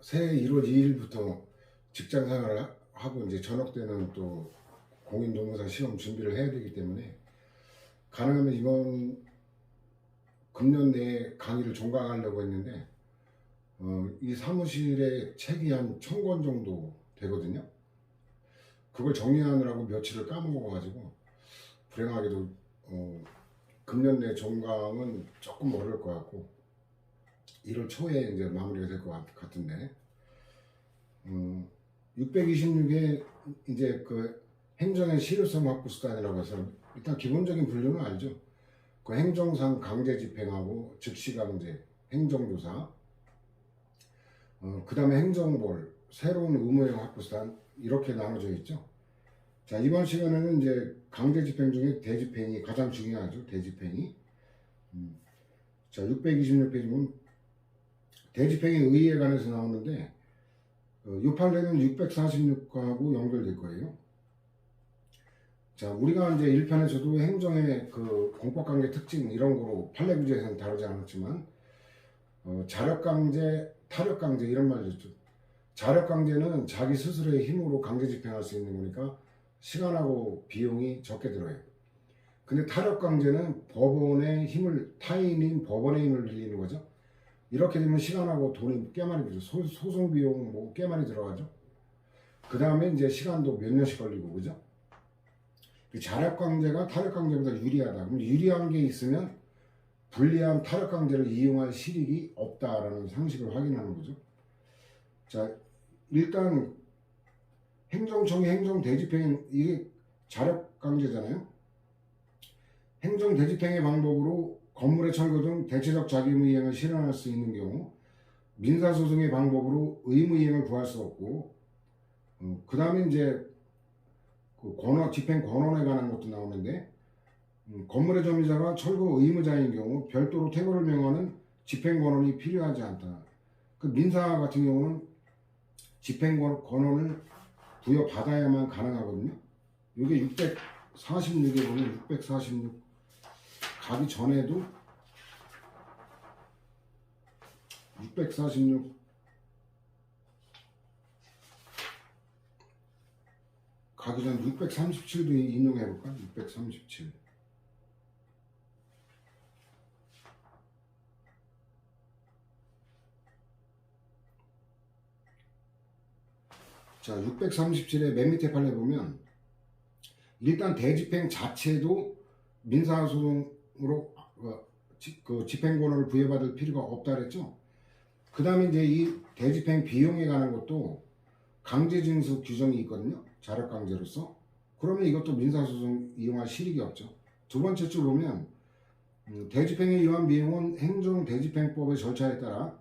새해 1월 2일부터 직장 생활을 하고 이제 저녁 때는 또 공인노무사 시험 준비를 해야 되기 때문에 가능하면 이번 금년 내에 강의를 종강하려고 했는데 이 사무실에 책이 한 1000권 정도 되거든요. 그걸 정리하느라고 며칠을 까먹어가지고 불행하게도 금년 내 종강은 조금 어려울 것 같고 1월 초에 이제 마무리가 될 것 같은데 626에 이제 그 행정의 실효성 확보 수단이라고 해서 일단 기본적인 분류는 알죠. 그 행정상 강제 집행하고 즉시 강제, 행정조사, 그 다음에 행정벌, 새로운 의무형 확보 수단 이렇게 나눠져 있죠. 자, 이번 시간에는 이제 강제 집행 중에 대집행이 가장 중요하죠. 대집행이. 자, 626페이지 보면 대집행의 의의에 관해서 나오는데 이 판례는 646하고 연결될 거예요. 자, 우리가 이제 1편에서도 행정의 그 공법관계 특징 이런 거로 판례 구제에서는 다루지 않았지만 자력강제, 타력강제 이런 말이 있죠. 자력강제는 자기 스스로의 힘으로 강제 집행할 수 있는 거니까 시간하고 비용이 적게 들어요. 근데 타력강제는 법원의 힘을, 타인인 법원의 힘을 빌리는 거죠. 이렇게 되면 시간하고 돈이 꽤 많이 들죠. 소송 비용 뭐 꽤 많이 들어가죠. 그 다음에 이제 시간도 몇 년씩 걸리고, 그죠? 자력강제가 타력강제보다 유리하다. 그럼 유리한 게 있으면 불리한 타력강제를 이용할 실익이 없다라는 상식을 확인하는 거죠. 자, 일단 행정청의 행정대집행, 이게 자력강제잖아요. 행정대집행의 방법으로 건물의 철거 등 대체적 자기의무이행을 실현할 수 있는 경우 민사소송의 방법으로 의무이행을 구할 수 없고 그 다음에 이제 그 집행 권한에 관한 것도 나오는데 건물의 점유자가 철거 의무자인 경우 별도로 퇴거를 명하는 집행 권한이 필요하지 않다. 그 민사 같은 경우는 집행 권한을 부여받아야만 가능하거든요. 이게 646에 보면 646 가기 전에도 646 가기 전 637도 인용해볼까? 637 자, 637의 맨 밑에 판례 보면 일단 대집행 자체도 민사소송으로 그 집행 권한을 부여받을 필요가 없다 그랬죠. 그 다음에 이제 이 대집행 비용에 관한 것도 강제징수 규정이 있거든요. 자력강제로서. 그러면 이것도 민사소송 이용할 실익이 없죠. 두 번째 줄 보면 대집행에 의한 비용은 행정대집행법의 절차에 따라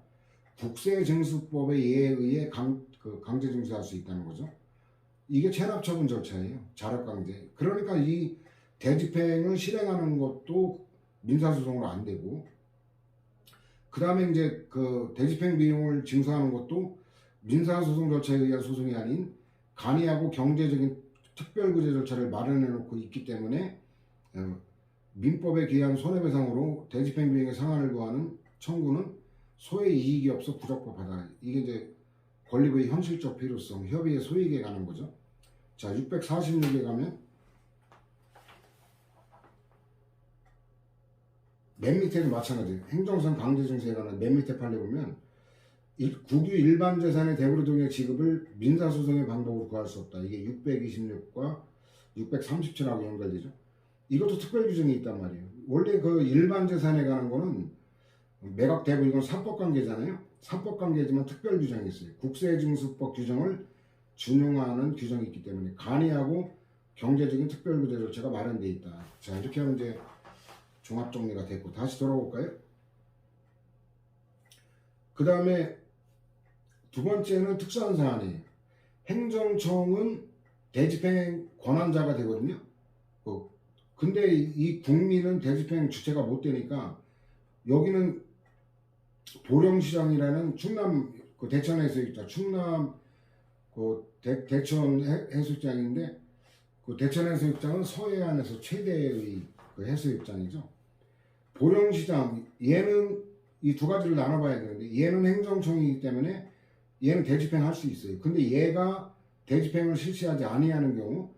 국세징수법의 예에 의해 강제징수할 수 있다는 거죠. 이게 체납처분 절차예요. 자력강제. 그러니까 이 대집행을 실행하는 것도 민사소송으로 안 되고, 그 다음에 이제 그 대집행 비용을 징수하는 것도 민사소송 절차에 의한 소송이 아닌 간이하고 경제적인 특별구제 절차를 마련해 놓고 있기 때문에 민법에 기한 손해배상으로 대집행 비용의 상한을 구하는 청구는 소의 이익이 없어 부적법하다. 이게 이제 권리부의 현실적 필요성, 협의의 소익에 관한 거죠. 자, 646에 가면 맨 밑에는 마찬가지예요. 행정상 강제징수에 관한 맨 밑에 판례 보면 국유 일반 재산의 대부로동의 지급을 민사소송의 방법으로 구할 수 없다. 이게 626과 637하고 연결되죠. 이것도 특별 규정이 있단 말이에요. 원래 그 일반 재산에 관한 거는 매각 대부 이건 상법관계잖아요. 상법관계지만 특별 규정이 있어요. 국세징수법 규정을 준용하는 규정이 있기 때문에 간이하고 경제적인 특별구제 절차가 마련되어 있다. 자, 이렇게 하면 이제 종합 정리가 됐고 다시 돌아볼까요? 그 다음에 두 번째는 특수한 사안이에요. 행정청은 대집행 권한자가 되거든요. 근데 이 국민은 대집행 주체가 못 되니까 여기는 보령시장이라는 충남 그 대천 해수욕장, 충남 그 대천 해수욕장인데 그 대천 해수욕장은 서해안에서 최대의 그 해수욕장이죠. 보령시장 얘는 이 두 가지를 나눠봐야 되는데 얘는 행정청이기 때문에 얘는 대집행할 수 있어요. 근데 얘가 대집행을 실시하지 아니하는 경우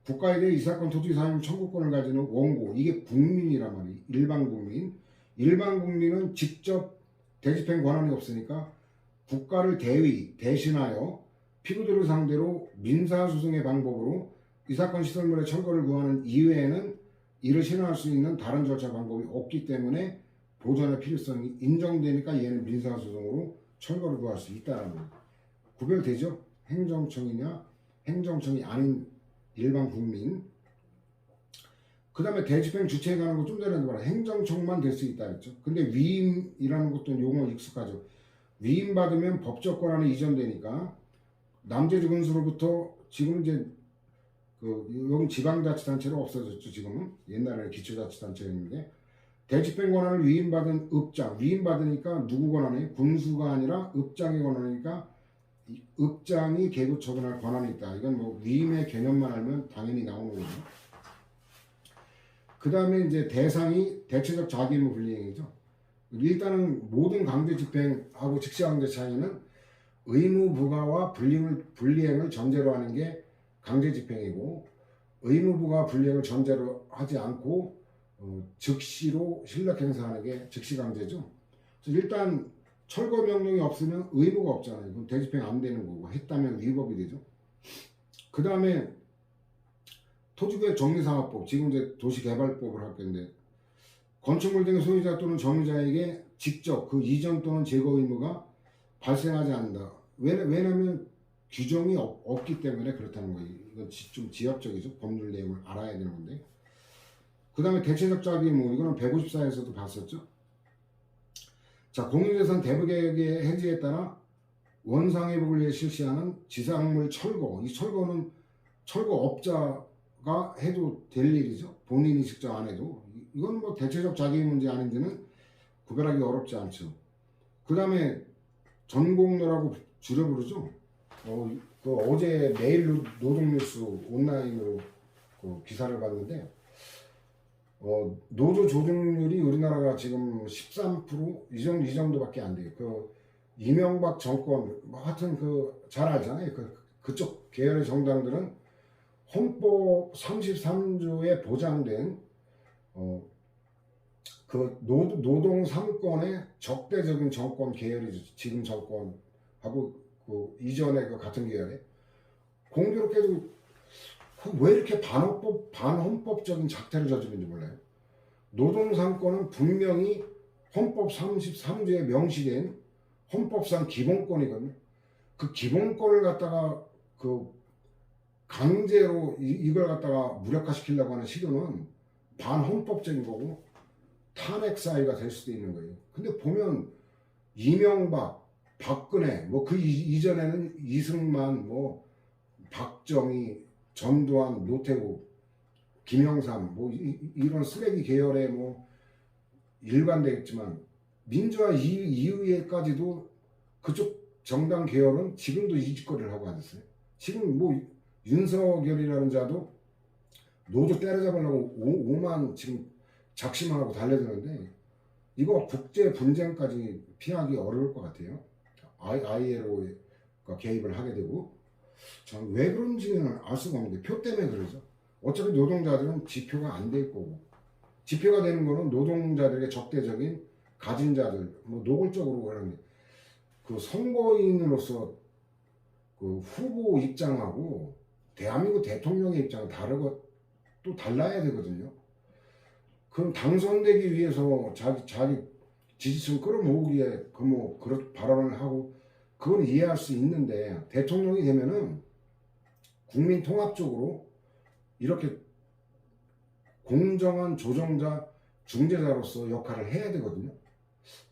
국가에 대해 이 사건 토지 사용 청구권을 가지는 원고, 이게 국민이란 말이에요. 일반 국민. 일반 국민은 직접 대집행 권한이 없으니까 국가를 대신하여 피고들을 상대로 민사소송의 방법으로 이 사건 시설물의 철거를 구하는 이외에는 이를 실현할 수 있는 다른 절차 방법이 없기 때문에 보전의 필요성이 인정되니까 얘는 민사소송으로 철거를 구할 수 있다는 거예요. 구별되죠? 행정청이냐 행정청이 아닌 일반 국민. 그 다음에 대집행 주체에 관한 거 좀 전에 말한 행정청만 될 수 있다 했죠. 근데 위임이라는 것도 용어 익숙하죠. 위임받으면 법적 권한이 이전되니까 남재주 군수로부터 지금 이제 여기 지방자치단체로 없어졌죠. 지금은 옛날에는 기초자치단체였는데 대집행 권한을 위임받은 읍장, 위임받으니까 누구 권한이 군수가 아니라 읍장의 권한이니까 읍장이 계급 처분할 권한이 있다. 이건 뭐 위임의 개념만 알면 당연히 나오는 거죠. 그 다음에 이제 대상이 대체적 자기의무 불이행이죠. 일단은 모든 강제 집행하고 직시 강제 차이는 의무 부과와 불이행을 전제로 하는 게 강제 집행이고, 의무 부과 불이행을 전제로 하지 않고 즉시로 실력 행사하는 게 즉시 강제죠. 그래서 일단 철거 명령이 없으면 의무가 없잖아요. 그럼 대집행 안 되는 거고, 했다면 위법이 되죠. 그 다음에 토지구역 정리상업법, 지금 이제 도시개발법을 할 건데, 건축물 등의 소유자 또는 점유자에게 직접 그 이전 또는 제거 의무가 발생하지 않는다. 왜냐하면 규정이 없기 때문에 그렇다는 거예요. 이건 좀 지역적이죠. 법률 내용을 알아야 되는 건데. 그 다음에 대체적 자기의무, 이거는 154에서도 봤었죠. 자, 공유재산 대부계획의 해지에 따라 원상회복을 위해 실시하는 지상물 철거. 이 철거는 철거업자가 해도 될 일이죠. 본인이 직접 안 해도. 이건 뭐 대체적 자기의 문제 아닌지는 구별하기 어렵지 않죠. 그 다음에 전공로라고 줄여 부르죠. 어제 매일 노동뉴스 온라인으로 기사를 봤는데, 노조 조직률이 우리나라가 지금 13% 이 정도밖에 안 돼요. 이명박 정권, 뭐 하여튼 잘 알잖아요. 그쪽 계열의 정당들은 헌법 33조에 보장된 노동 3권의 적대적인 정권 계열이죠. 지금 정권하고 이전에 같은 계열에 공교롭게도 왜 이렇게 반헌법적인 작태를 저지른지 몰라요. 노동 3권은 분명히 헌법 33조에 명시된 헌법상 기본권이거든요. 그 기본권을 갖다가 강제로 이걸 갖다가 무력화시키려고 하는 시도는 반헌법적인 거고 탄핵 사유가 될 수도 있는 거예요. 근데 보면 이명박, 박근혜, 뭐 그 이전에는 이승만, 뭐 박정희, 전두환, 노태우, 김영삼, 뭐 이런 쓰레기 계열의 뭐 일관되겠지만 민주화 이후에까지도 그쪽 정당 계열은 지금도 이 짓거리를 하고 앉았어요. 지금 뭐 윤석열이라는 자도 노조 때려잡으려고 오만 지금 작심하고 달려드는데 이거 국제 분쟁까지 피하기 어려울 것 같아요. ILO가 개입을 하게 되고, 참 왜 그런지는 알 수가 없는데 표 때문에 그러죠. 어차피 노동자들은 지표가 안 될 거고, 지표가 되는 거는 노동자들에게 적대적인 가진 자들, 뭐 노골적으로 하는 선거인으로서 후보 입장하고 대한민국 대통령의 입장은 또 달라야 되거든요. 그럼 당선되기 위해서 자기 지지층 끌어모으기에 그런 발언을 하고 그건 이해할 수 있는데, 대통령이 되면은 국민 통합적으로 이렇게 공정한 조정자, 중재자로서 역할을 해야 되거든요.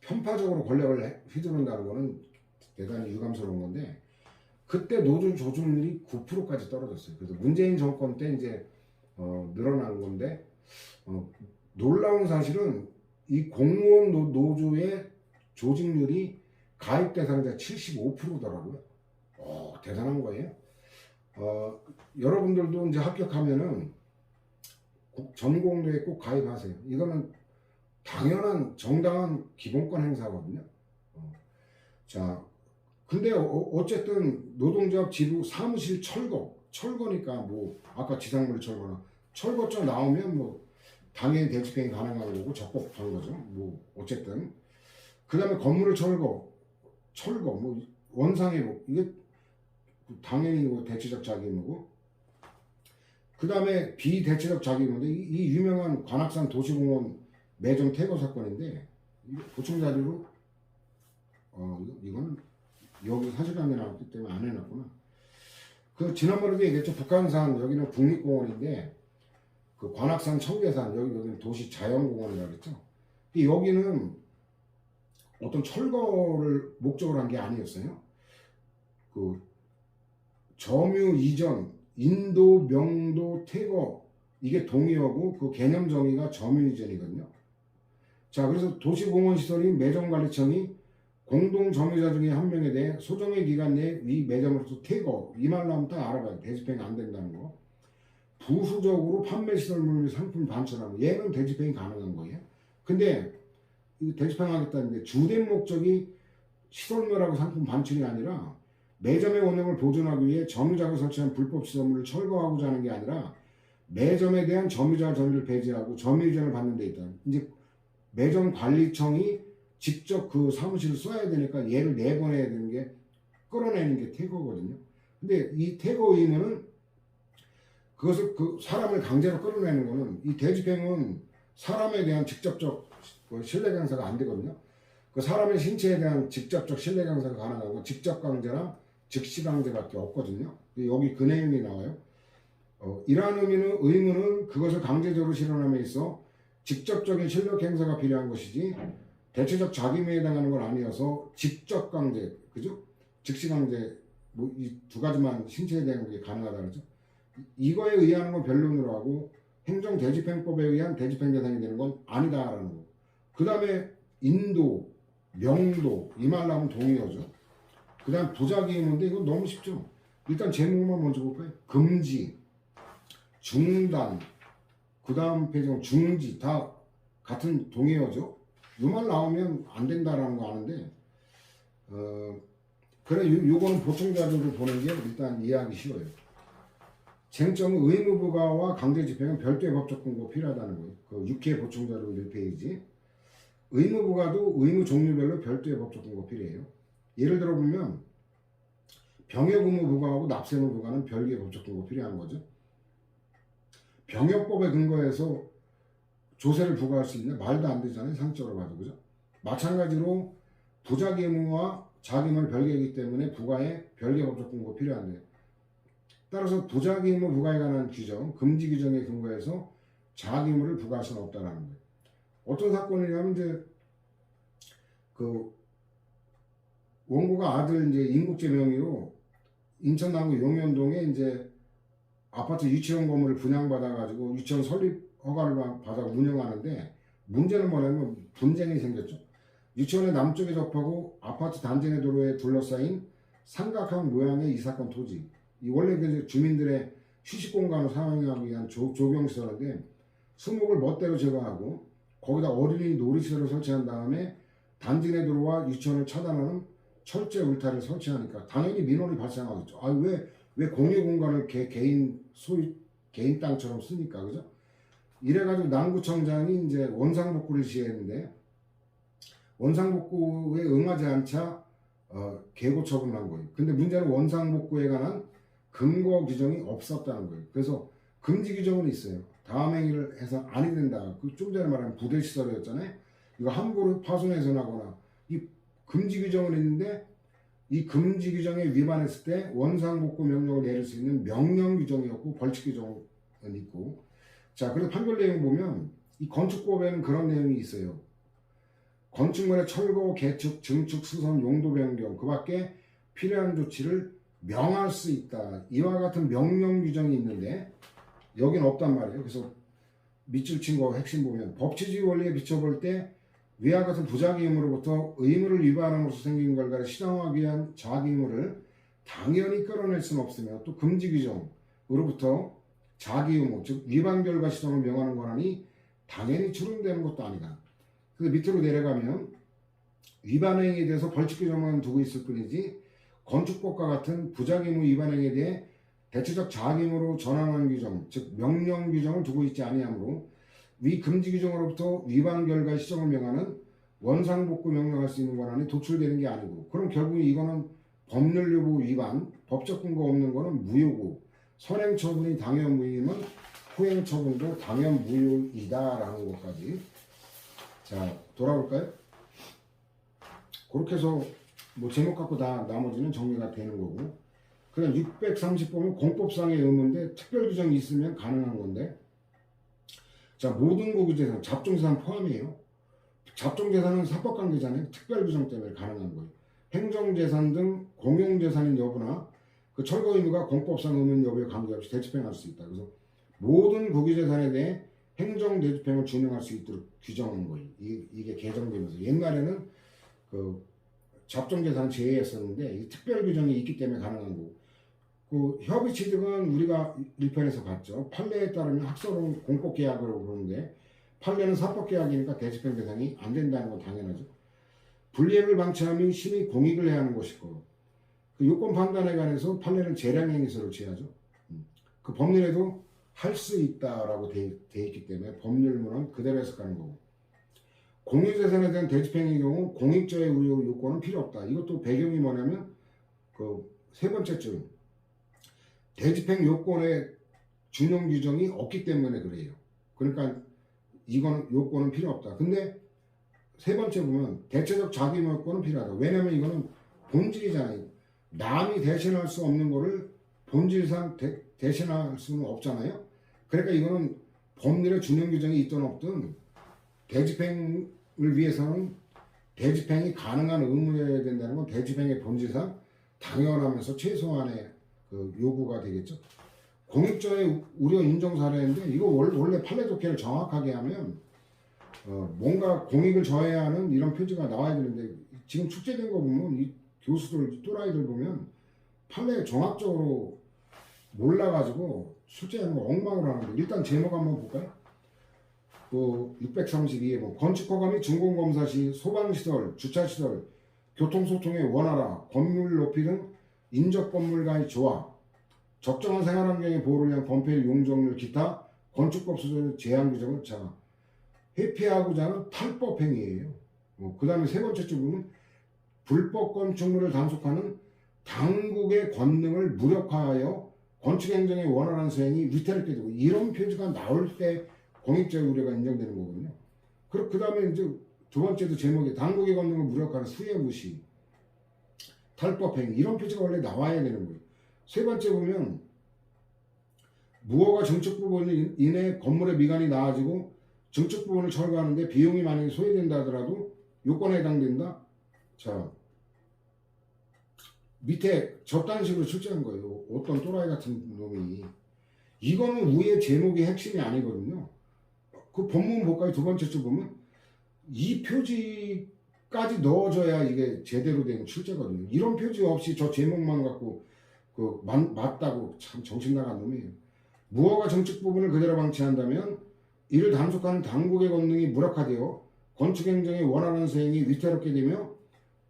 편파적으로 권력을 휘두른다는 거는 대단히 유감스러운 건데, 그때 노조 조직률이 9%까지 떨어졌어요. 그래서 문재인 정권 때 이제 늘어난 건데, 놀라운 사실은 이 공무원 노조의 조직률이 가입 대상자 75%더라고요. 대단한 거예요. 여러분들도 이제 합격하면은 전공도에 꼭 가입하세요. 이거는 당연한 정당한 기본권 행사거든요. 자, 근데 어쨌든 노동조합 지부 사무실 철거니까 뭐 아까 지상물 철거나 철거점 나오면 뭐 당연히 대집행이 가능한 거고 적법한 거죠. 뭐 어쨌든 그 다음에 건물을 철거 뭐 원상회복 이게 당연히 뭐 대체적 자기의무고 그 다음에 비대체적 자기의무인데 이 유명한 관악산 도시공원 매점 퇴거 사건인데 보충 자료로 이거는 여기 사실관계 나왔기 때문에 안 해놨구나. 그 지난번에도 얘기했죠. 북한산 여기는 국립공원인데 그 관악산 청계산 여기는 도시 자연공원이라고 했죠. 여기는 어떤 철거를 목적으로 한 게 아니었어요. 그 점유 이전 인도 명도 퇴거 이게 동의어고 그 개념 정의가 점유 이전이거든요. 자 그래서 도시공원시설인 매점관리청이 공동 점유자 중에 한 명에 대해 소정의 기간 내에 위 매점으로서 퇴거 이 말로 하면 딱 알아봐요. 대집행이 안 된다는 거. 부수적으로 판매시설물 상품 반출하는 얘는 대집행이 가능한 거예요. 근데 이 대집행하겠다는데 주된 목적이 시설물하고 상품 반출이 아니라 매점의 원형을 보존하기 위해 점유자가 설치한 불법 시설물을 철거하고자 하는 게 아니라 매점에 대한 점유자 점유를 배제하고 점유 이전을 받는 데 있다. 이제 매점 관리청이 직접 그 사무실을 써야 되니까 얘를 내보내야 되는 게 끌어내는 게 퇴거거든요. 근데 이 퇴거 의무는 그것을 그 사람을 강제로 끌어내는 거는 이 대집행은 사람에 대한 직접적 신뢰 강사가 안 되거든요. 그 사람의 신체에 대한 직접적 신뢰 강사가 가능한 건 직접 강제나 즉시 강제밖에 없거든요. 여기 그 내용이 나와요. 이러한 의무는 그것을 강제적으로 실현함에 있어 직접적인 실력 행사가 필요한 것이지 대체적 자기의무에 해당하는 건 아니어서 직접 강제, 그죠? 즉시 강제 뭐 이 두 가지만 신체에 대한 게 가능하다 그러죠. 이거에 의한 건 변론으로 하고 행정대집행법에 의한 대집행 대상이 되는 건 아니다라는 거. 그 다음에 인도, 명도 이 말로 하면 동의어죠. 그 다음 부작위 의무인데 이건 너무 쉽죠. 일단 제목만 먼저 볼까요? 금지, 중단, 그 다음 페이지는 중지 다 같은 동의어죠. 이 말 나오면 안 된다라는 거 아는데 그래 요거는 보충 자료를 보는 게 일단 이해하기 쉬워요. 쟁점은 의무 부과와 강제 집행은 별도의 법적 근거 필요하다는 거예요. 그 6회 보충 자료 1페이지. 의무 부과도 의무 종류별로 별도의 법적 근거 필요해요. 예를 들어 보면 병역 의무 부과하고 납세 의무 부과는 별개의 법적 근거 필요한 거죠. 병역법에 근거해서 조세를 부과할 수 있냐? 말도 안 되잖아요. 상적으로 봐도 그죠? 마찬가지로 부작 의무와 자기의무를 별개이기 때문에 부과에 별개 법적 근거 필요한데요. 따라서 부작 의무 부과에 관한 규정, 금지 규정에 근거해서 자학 의무를 부과할 수는 없다는 거예요. 어떤 사건이냐면 이제 그 원고가 아들 이제 임국재 명의로 인천 남구 용현동에 이제 아파트 유치원 건물을 분양받아가지고 유치원 설립 허가를 받아 운영하는데 문제는 뭐냐면 분쟁이 생겼죠. 유치원의 남쪽에 접하고 아파트 단지 내 도로에 둘러싸인 삼각형 모양의 이 사건 토지. 이 원래 그 주민들의 휴식 공간을 사용하기 위한 조경시설인데 수목을 멋대로 제거하고 거기다 어린이 놀이시설을 설치한 다음에 단지 내 도로와 유치원을 차단하는 철제 울타리를 설치하니까 당연히 민원이 발생하겠죠. 아, 왜 공유 공간을 개인 땅처럼 쓰니까, 그죠? 이래가지고 남구청장이 이제 원상복구를 시했는데 원상복구에 응하지 않자 개고 처분을 한 거예요. 근데 문제는 원상복구에 관한 근거 규정이 없었다는 거예요. 그래서 금지 규정은 있어요. 다음 행위를 해서 아니 된다. 그 좀 전에 말한 부대시설이었잖아요. 이거 함부로 파손해서 나거나 이 금지 규정은 있는데 이 금지 규정에 위반했을 때 원상복구 명령을 내릴 수 있는 명령 규정이었고 벌칙 규정은 있고. 자, 그래서 판결 내용 보면 이 건축법에는 그런 내용이 있어요. 건축물의 철거, 개축, 증축, 수선, 용도 변경 그 밖에 필요한 조치를 명할 수 있다. 이와 같은 명령 규정이 있는데 여긴 없단 말이에요. 그래서 밑줄 친 거 핵심 보면 법치주의 원리에 비춰볼 때 위와 같은 부작위 의무로부터 의무를 위반함으로써 생긴 결과를 실현하기 위한 자기 의무를 당연히 끌어낼 수는 없으며 또 금지 규정으로부터 자기 의무, 즉 위반 결과 시정을 명하는 권한이 당연히 출현되는 것도 아니다. 그래서 밑으로 내려가면 위반 행위에 대해서 벌칙 규정만 두고 있을 뿐이지 건축법과 같은 부작위무 위반 행위에 대해 대체적 자기무로 전환하는 규정, 즉 명령 규정을 두고 있지 아니하므로 위 금지 규정으로부터 위반 결과의 시정을 명하는 원상복구 명령할 수 있는 권한이 도출되는 게 아니고, 그럼 결국 이거는 법률 여부 위반, 법적 근거 없는 거는 무효고, 선행 처분이 당연 무효면 후행 처분도 당연 무효이다라는 것까지. 자, 돌아볼까요? 그렇게 해서 뭐 제목 갖고 다 나머지는 정리가 되는 거고, 그냥 630번은 공법상의 의무인데 특별 규정이 있으면 가능한 건데, 자, 모든 고유재산, 잡종재산 포함이에요. 잡종재산은 사법관계잖아요. 특별 규정 때문에 가능한 거예요. 행정재산 등 공용재산인 여부나 그 철거 의무가 공법상 의무인 여부에 관계없이 대집행할 수 있다. 그래서 모든 고유재산에 대해 행정 대집행을 준용할 수 있도록 규정한 거예요. 이게 개정되면서 옛날에는 그 잡종재산 제외했었는데 이 특별 규정이 있기 때문에 가능한 거고, 그 협의취득은 우리가 1편에서 봤죠. 판례에 따르면 학설은 공법계약으로 그러는데 판례는 사법계약이니까 대집행 대상이 안 된다는 건 당연하죠. 불이익을 방치하면 심히 공익을 해야 하는 것이고, 그 요건 판단에 관해서 판례는 재량행위서를 취하죠. 그 법률에도 할 수 있다라고 돼 있기 때문에 법률문은 그대로 해석하는 거고, 공유재산에 대한 대집행의 경우 공익저해 우려 요건은 필요 없다. 이것도 배경이 뭐냐면 그 세 번째쯤 대집행 요건의 준용 규정이 없기 때문에 그래요. 그러니까 이거는 요건은 필요 없다. 근데 세 번째 보면 대체적 자기무 요건은 필요하다. 왜냐면 이거는 본질이잖아요. 남이 대신할 수 없는 거를 본질상 대신할 수는 없잖아요. 그러니까 이거는 법률의 준용 규정이 있든 없든 대집행을 위해서는 대집행이 가능한 의무여야 된다는 건 대집행의 본질상 당연하면서 최소한의 그 요구가 되겠죠. 공익저해 우려 인정 사례인데 이거 원래 판례 독해를 정확하게 하면 뭔가 공익을 저해야 하는 이런 표지가 나와야 되는데, 지금 축제된 거 보면 이 교수들 또라이들 보면 판례 정확적으로 몰라가지고 출제하는 거 엉망으로 하는데, 일단 제목 한번 볼까요? 그 632에 뭐 건축허가 및 준공검사 시 소방시설, 주차시설, 교통소통의 원활화, 건물 높이 등 인적 건물과의 조화, 적정한 생활환경의 보호를 위한 건폐율, 용적률, 기타 건축법 수준의 제한 규정을 회피하고자 하는 탈법 행위예요. 그 다음에 세 번째 쪽은 불법 건축물을 단속하는 당국의 권능을 무력화하여 건축행정의 원활한 수행이 위태롭게 되고, 이런 표지가 나올 때 공익저해 우려가 인정되는 거거든요. 그 다음에 이제 두 번째도 제목이 당국의 권능을 무력화하는 수혜무시, 탈법 행위, 이런 표지가 원래 나와야 되는 거예요. 세 번째 보면 무허가 증축 부분으로 인해 건물의 미관이 나아지고 증축 부분을 철거하는데 비용이 만약에 소요된다 하더라도 요건에 해당된다. 자, 밑에 저딴 식으로 출제한 거예요. 어떤 또라이 같은 놈이. 이거는 위에 제목이 핵심이 아니거든요. 그 본문 볼까요? 두 번째 줄 보면 이 표지까지 넣어줘야 이게 제대로 된 출제거든요. 이런 표지 없이 저 제목만 갖고 맞다고 참 정신 나간 놈이에요. 무허가 정책 부분을 그대로 방치한다면 이를 단속하는 당국의 권능이 무력화되어 건축행정의 원활한 수행이 위태롭게 되며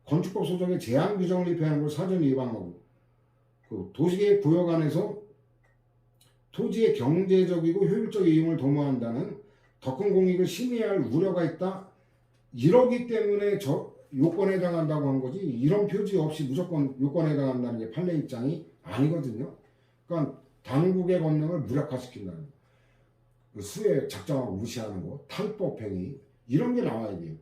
건축법 소정의 제한 규정을 입회하는 걸 사전에 예방하고, 그 도시계획 구역 안에서 토지의 경제적이고 효율적 이용을 도모한다는 더 큰 공익을 심의할 우려가 있다. 이러기 때문에 저 요건에 해당한다고 한 거지, 이런 표지 없이 무조건 요건에 해당한다는 게 판례 입장이 아니거든요. 그러니까 당국의 권능을 무력화시킨다는 거, 그 수혜 작정하고 무시하는 거, 탈법 행위, 이런 게 나와야 돼요.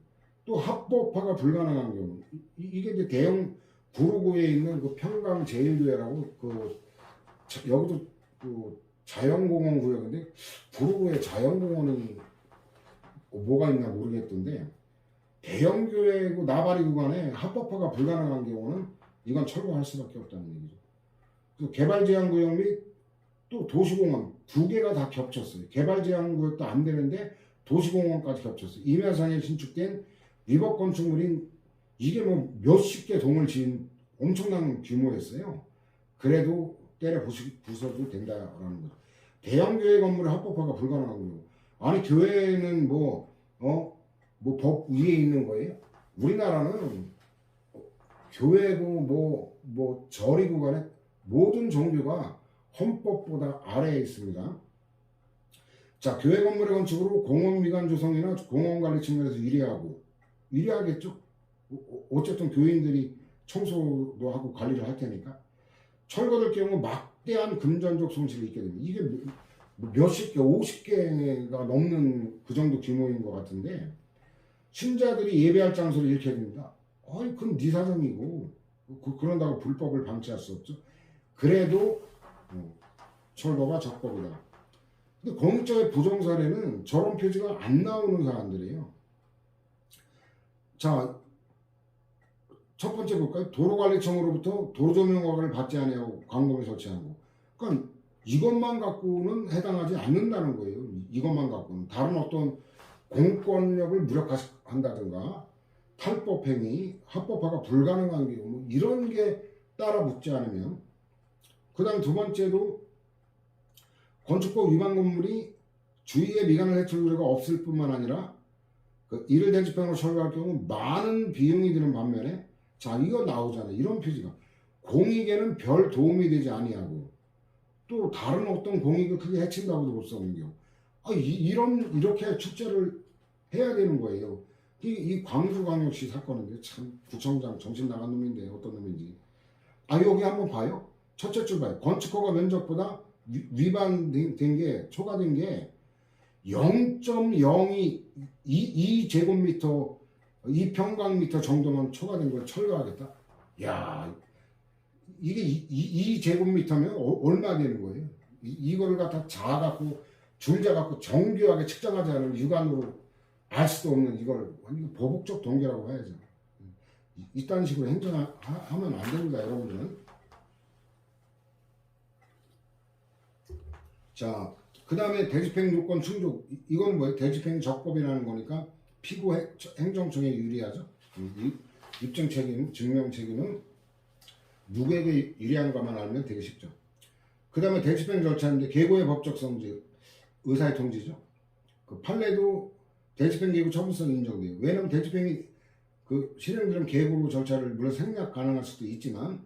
또 합법화가 불가능한 경우, 이게 이제 대형 구로구에 있는 그 평강 제일교회라고 여기도 그 자연공원 구역인데, 구로구에 자연공원이 뭐가 있나 모르겠던데, 대형 교회고 나발이 구간에 합법화가 불가능한 경우는 이건 철거할 수밖에 없다는 얘기죠. 그래서 개발제한구역 및 또 도시공원 두 개가 다 겹쳤어요. 개발제한구역도 안 되는데 도시공원까지 겹쳤어요. 임야산에 신축된 위법 건축물인, 이게 뭐 몇십 개 동을 지은 엄청난 규모였어요. 그래도 때려 부숴도 된다라는 거죠. 대형 교회 건물의 합법화가 불가능한 거예요. 아니 교회는 뭐 법 위에 있는 거예요? 우리나라는 교회고 뭐 절이고 간에 모든 종교가 헌법보다 아래에 있습니다. 자, 교회 건물의 건축으로 공원미관 조성이나 공원관리 측면에서 유리하겠죠. 어쨌든 교인들이 청소도 하고 관리를 할 테니까. 철거될 경우 막대한 금전적 손실이 있게 됩니다. 이게 몇십 개, 50개가 넘는 그 정도 규모인 것 같은데 신자들이 예배할 장소를 잃게 됩니다. 아이, 그건 네 사정이고 그런다고 불법을 방치할 수 없죠. 그래도 철거가 적법이다. 근데 공익적의 부정 사례는 저런 표지가 안 나오는 사람들이에요. 자, 첫 번째 볼까요? 도로관리청으로부터 도로조명 허가를 받지 아니하고 광범위 설치한 거. 그러니까 이것만 갖고는 해당하지 않는다는 거예요. 이것만 갖고는. 다른 어떤 공권력을 무력화한다든가 탈법행위, 합법화가 불가능한 경우 뭐 이런 게 따라 붙지 않으면. 그 다음 두 번째로 건축법 위반 건물이 주위에 미관을 해칠 우려가 없을 뿐만 아니라 이를 대집행으로 철거할 경우 많은 비용이 드는 반면에 자, 이거 나오잖아요. 이런 표지가 공익에는 별 도움이 되지 아니하고 또 다른 어떤 공익을 크게 해친다고도 볼 수 없는 경우. 이렇게 축제를 해야 되는 거예요. 이 광주광역시 사건인데 참 구청장 정신 나간 놈인데 어떤 놈인지. 여기 한번 봐요. 첫째 줄 봐요. 건축허가 면적보다 위반된 게 초과된 게 0.02 2평방미터 정도만 초과된 걸 철거하겠다. 야, 이게 2제곱미터면 얼마 되는 거예요? 이거를 갖다 자갖고 줄자갖고 정교하게 측정하지 않은 육안으로 알 수도 없는 이걸 완전 보복적 동결하고 봐야죠. 이딴 식으로 행정하면 안 됩니다, 여러분들은. 자, 그 다음에 대집행 요건 충족. 이건 뭐예요? 대집행 적법이라는 거니까 피고 행정청에 유리하죠. 입증 책임, 증명 책임은 누구에게 유리한가만 알면 되게 쉽죠. 그 다음에 대집행 절차인데 계고의 법적 성질, 의사의 통지죠. 그 판례도 대집행 계고 처분성이 인정돼요. 왜냐하면 대집행이 실행되는 계고 절차를 물론 생략 가능할 수도 있지만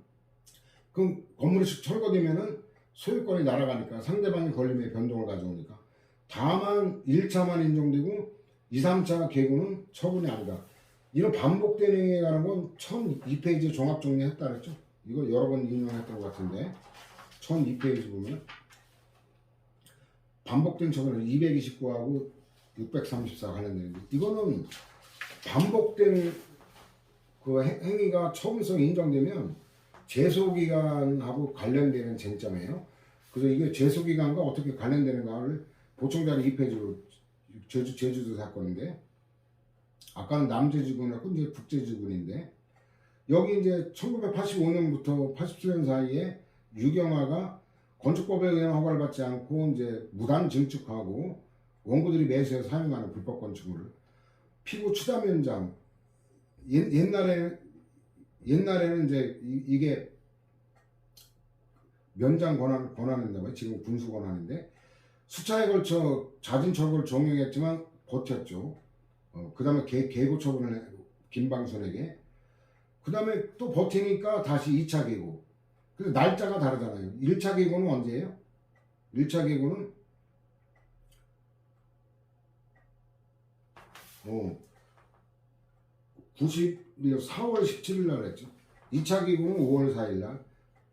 그럼 건물이 철거되면은 소유권이 날아가니까 상대방이 걸림에 변동을 가져오니까 다만 1차만 인정되고 2, 3차 계고는 처분이 아니다. 이런 반복되는 행위에 관한 건 1002페이지 종합 정리했다 그랬죠. 이거 여러 번 인용했던 것 같은데 1002페이지 보면 반복된 처분은 229하고 634 관련되는데 이거는 반복된 그 행위가 처분성 인정되면 제소기간하고 관련되는 쟁점이에요. 그래서 이게 제소기간과 어떻게 관련되는가를 보충자료 2페이지로 제주도 사건인데 아까는 남제지군이었고 이제 북제지군인데 여기 이제 1985년부터 87년 사이에 유경화가 건축법에 의한 허가를 받지 않고 이제 무단 증축하고 원고들이 매수해 사용하는 불법 건축물을 피고 추담 현장 옛날에는 이제 이게 면장 권한인가 봐요. 지금 군수 권한인데 수차에 걸쳐 잦은 처벌을 종용했지만 버텼죠. 그 다음에 계고 처분을 해, 김방순에게. 그 다음에 또 버티니까 다시 2차 계고. 그래서 날짜가 다르잖아요. 1차 계고는 언제예요? 1차 계고는 4월 17일 날 했죠. 2차 계고는 5월 4일 날.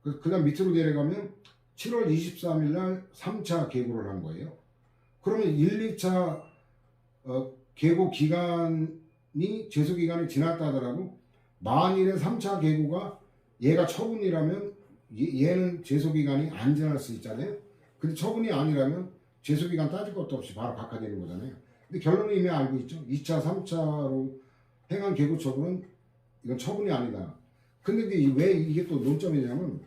그 다음 밑으로 내려가면 7월 23일 날 3차 계고를 한 거예요. 그러면 1, 2차 계고 기간이 제소 기간이 지났다 하더라도 만일에 3차 계고가 얘가 처분이라면 얘는 제소 기간이 안 지날 수 있잖아요. 근데 처분이 아니라면 제소 기간 따질 것도 없이 바로 각하되는 거잖아요. 근데 결론은 이미 알고 있죠. 2차, 3차로 행한 계고 처분은 이건 처분이 아니다. 근데 왜 이게 또 논점이냐면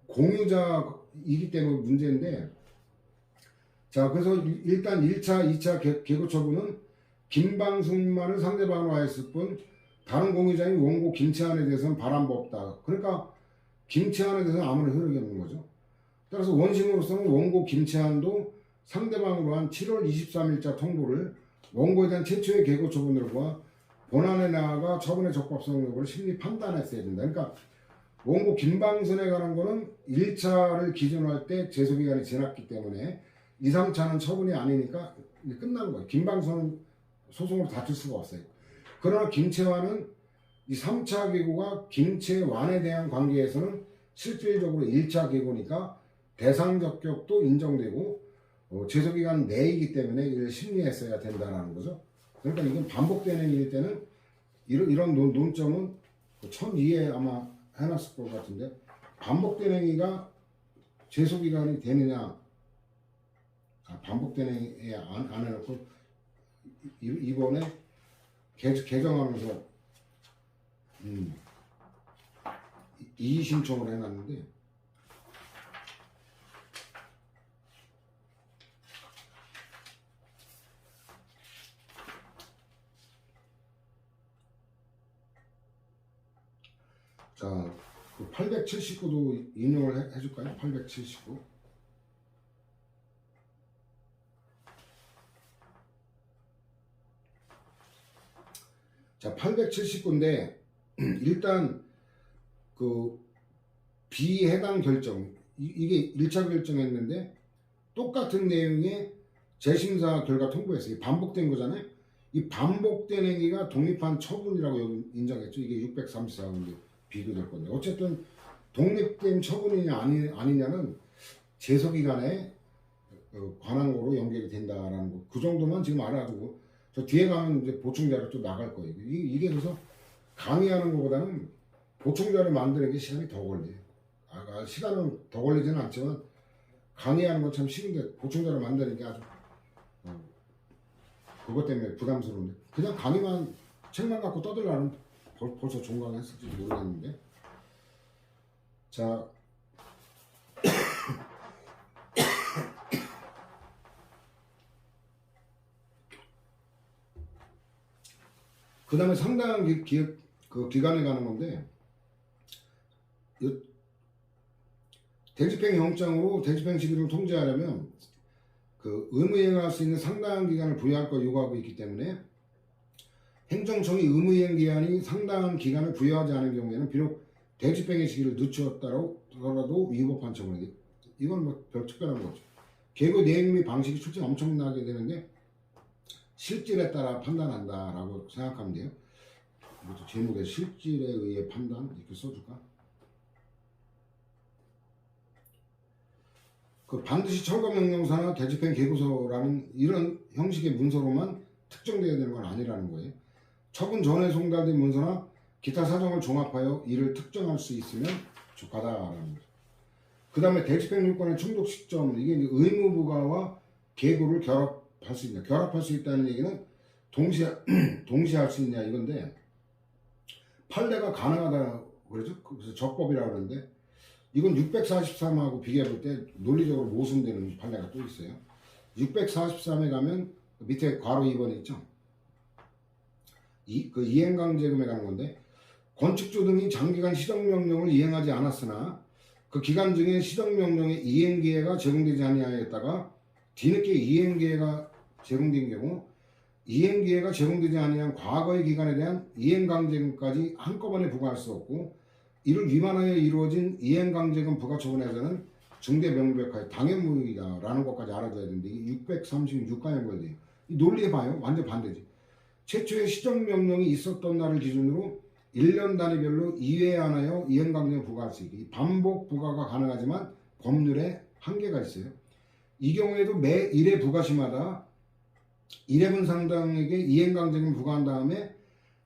공유자이기 때문에 문제인데 자 그래서 일단 1차, 2차 계고 처분은 김방순만을 상대방으로 하였을 뿐 다른 공유자인 원고 김채한에 대해서는 바람부 없다. 그러니까 김채한에 대해서는 아무런 효력이 없는 거죠. 따라서 원심으로서는 원고 김채한도 상대방으로 한 7월 23일자 통보를 원고에 대한 최초의 계고 처분으로 봐 본안에 나아가 처분의 적법성 여부를 심리 판단했어야 된다. 그러니까 원고 김방선에 관한 거는 1차를 기준으로 할 때 제소기간이 지났기 때문에 2, 3차는 처분이 아니니까 끝난 거예요. 김방선은 소송으로 다툴 수가 없어요. 그러나 김채환은 이 3차 계고가 김채환에 대한 관계에서는 실질적으로 1차 계고니까 대상 적격도 인정되고 제소기간 내이기 때문에 이를 심리했어야 된다는 거죠. 그러니까 이건 반복되는 일일 때는 이런 논점은 첨2에 아마 해놨을 것 같은데, 반복되는 행위가 제소기간이 되느냐, 반복되는 행위에 안 해놓고 이번에 개정하면서 이의 신청을 해놨는데, 자, 879도 인용을 해줄까요? 879. 자, 879인데 일단 그 비해당 결정, 이게 1차 결정했는데 똑같은 내용의 재심사 결과 통보했어요. 반복된 거잖아요. 이 반복된 행위가 독립한 처분이라고 인정했죠. 이게 634인데 비교될 건데, 어쨌든 독립된 처분이냐 아니냐는 제소기간에 관한 거로 연결이 된다라는 거, 그 정도만 지금 알아두고 저 뒤에 가면 이제 보충 자료 또 나갈 거예요. 이게 그래서 강의하는 것보다는 보충 자료 만드는 게 시간이 더 걸려요. 시간은 더 걸리지는 않지만 강의하는 건 참 쉬운데 보충 자료 만드는 게 아주 그것 때문에 부담스러운데, 그냥 강의만 책만 갖고 떠들라는 벌써 종강했을지 모르겠는데. 자, 그 다음에 상당한 그 기간에 가는 건데, 대집행 영장으로 대집행 시기를 통제하려면 그 의무이행할 수 있는 상당한 기간을 부여할 걸 요구하고 있기 때문에, 행정청이 의무이행 기한이 상당한 기간을 부여하지 않은 경우에는 비록 대집행의 시기를 늦추었더라도 위법한 처분이, 이건 뭐 별 특별한 거죠. 계고 내용 및 방식이 출제 엄청나게 되는데 실질에 따라 판단한다라고 생각하면 돼요. 이것도 제목에 실질에 의해 판단 이렇게 써줄까? 그 반드시 철거명령서나 대집행 계고서라는 이런 형식의 문서로만 특정되어야 되는 건 아니라는 거예요. 처분 전에 송달된 문서나 기타 사정을 종합하여 이를 특정할 수 있으면 족하다라는 거죠. 그 다음에 대집행 요건의 충족 시점, 이게 이제 의무부가와 계고를 결합할 수 있냐, 결합할 수 있다는 얘기는 동시에 할 수 있냐 이건데, 판례가 가능하다 그러죠. 그래서 적법이라고 그러는데, 이건 643하고 비교해 볼 때 논리적으로 모순되는 판례가 또 있어요. 643에 가면 밑에 괄호 2번에 있죠. 그 이행강제금에 가는 건데, 건축주 등이 장기간 시정명령을 이행하지 않았으나 그 기간 중에 시정명령의 이행기회가 제공되지 아니하였다가 뒤늦게 이행기회가 제공된 경우 이행기회가 제공되지 아니한 과거의 기간에 대한 이행강제금까지 한꺼번에 부과할 수 없고, 이를 위반하여 이루어진 이행강제금 부과처분에서는 중대명백하여 당연무효이다라는 것까지 알아둬야 되는데, 이게 636가에 걸려요. 이 논리해봐요. 완전 반대지. 최초의 시정명령이 있었던 날을 기준으로 1년 단위별로 이회안하여 이행강제금 부과할 수 있게, 반복 부과가 가능하지만 법률에 한계가 있어요. 이 경우에도 매 1회 부과시마다 1회분 상당에게 이행강제금 부과한 다음에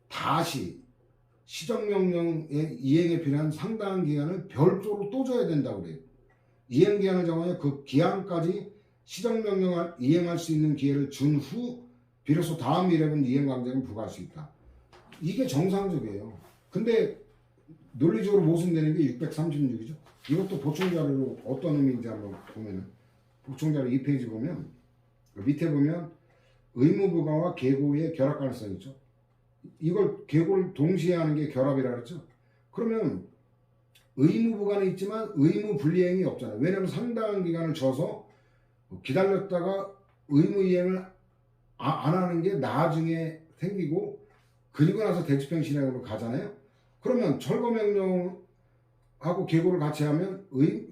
다시 시정명령의 이행에 필요한 상당한 기간을 별도로 또 줘야 된다고 그래요. 이행기한을 정하여 그 기한까지 시정명령을 이행할 수 있는 기회를 준 후 비로소 다음 1회분 이행강제금 부과할 수 있다. 이게 정상적이에요. 근데 논리적으로 모순되는 게 636이죠. 이것도 보충자료로 어떤 의미인지 한번 보면은, 보충자료 2페이지 보면 밑에 보면 의무부가와 계고의 결합 가능성이 있죠. 이걸 계고를 동시에 하는 게 결합이라 그랬죠. 그러면 의무부가는 있지만 의무 분리행위 없잖아요. 왜냐하면 상당한 기간을 줘서 기다렸다가 의무 이행을 안 하는 게 나중에 생기고, 그리고 나서 대집행 실행으로 가잖아요. 그러면 철거명령하고 계고를 같이 하면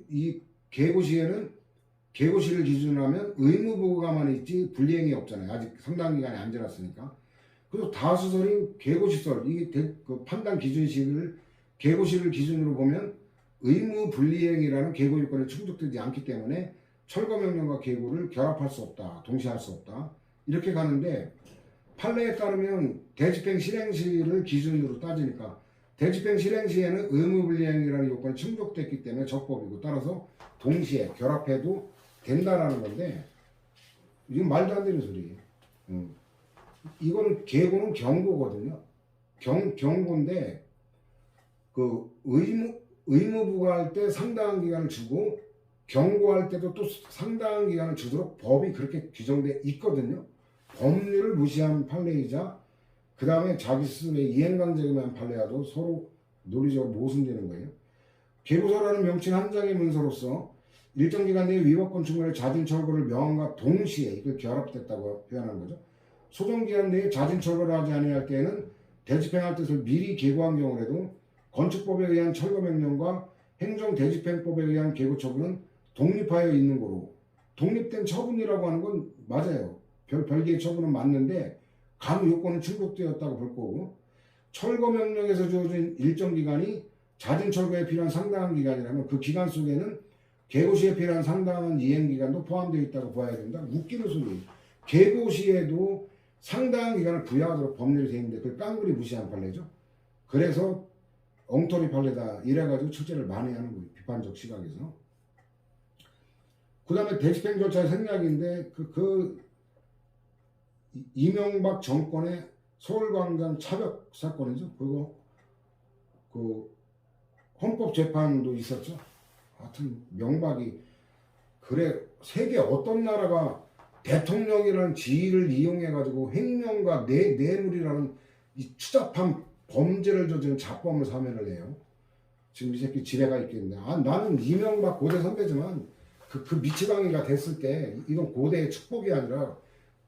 이 계고 시에는 계고 시를 기준으로 하면 의무부가만 있지 불이행이 없잖아요. 아직 상당 기간이 안 지났으니까. 그리고 다수설인 계고시설 이게 그 판단 기준식을 계고시를 기준으로 보면 의무 불이행이라는 계고 요건에 충족되지 않기 때문에 철거명령과 계고를 결합할 수 없다, 동시에 할 수 없다 이렇게 가는데 판례에 따르면 대집행 실행시를 기준으로 따지니까 대집행 실행시에는 의무 불이행이라는 요건이 충족됐기 때문에 적법이고 따라서 동시에 결합해도 된다라는 건데 이건 말도 안 되는 소리예요. 이거는 계고는 경고거든요. 경고인데 그 의무부과할 때 상당한 기간을 주고 경고할 때도 또 상당한 기간을 주도록 법이 그렇게 규정돼 있거든요. 법률을 무시한 판례이자 그 다음에 자기 스스로의 이행강제금한 판례와도 서로 논리적으로 모순되는 거예요. 계고서라는 명칭 한 장의 문서로서 일정 기간 내에 위법권 충분의 자진 철거를 명함과 동시에 이걸 결합됐다고 표현하는 거죠. 소정기간 내에 자진 철거를 하지 아니할 때에는 대집행할 뜻을 미리 계고한 경우에도 건축법에 의한 철거명령과 행정대집행법에 의한 계고 처분은 독립하여 있는 거로 독립된 처분이라고 하는 건 맞아요. 별개의 처분은 맞는데 간 요건은 충족되었다고 볼 거고 철거명령에서 주어진 일정 기간이 자진 철거에 필요한 상당한 기간이라면 그 기간 속에는 계고 시에 필요한 상당한 이행기간도 포함되어 있다고 봐야 된다. 웃기는 소리. 계고 시에도 상당한 기간을 부여하도록 법률이 되어 있는데 그걸 깡그리 무시한 판례죠. 그래서 엉터리 판례다 이래가지고 출제를 많이 하는 거예요. 비판적 시각에서. 그 다음에 대집행 절차의 생략인데 이명박 정권의 서울광장 차벽 사건이죠. 그거 그 헌법재판도 있었죠. 하여튼 명박이 그래 세계 어떤 나라가 대통령이라는 지위를 이용해 가지고 횡령과 뇌물이라는 이 추잡한 범죄를 저지른 자범을 사면을 해요. 지금 이 새끼 지뢰가 있겠네. 나는 이명박 고대 선배지만 그 미치광이가 됐을 때 이건 고대의 축복이 아니라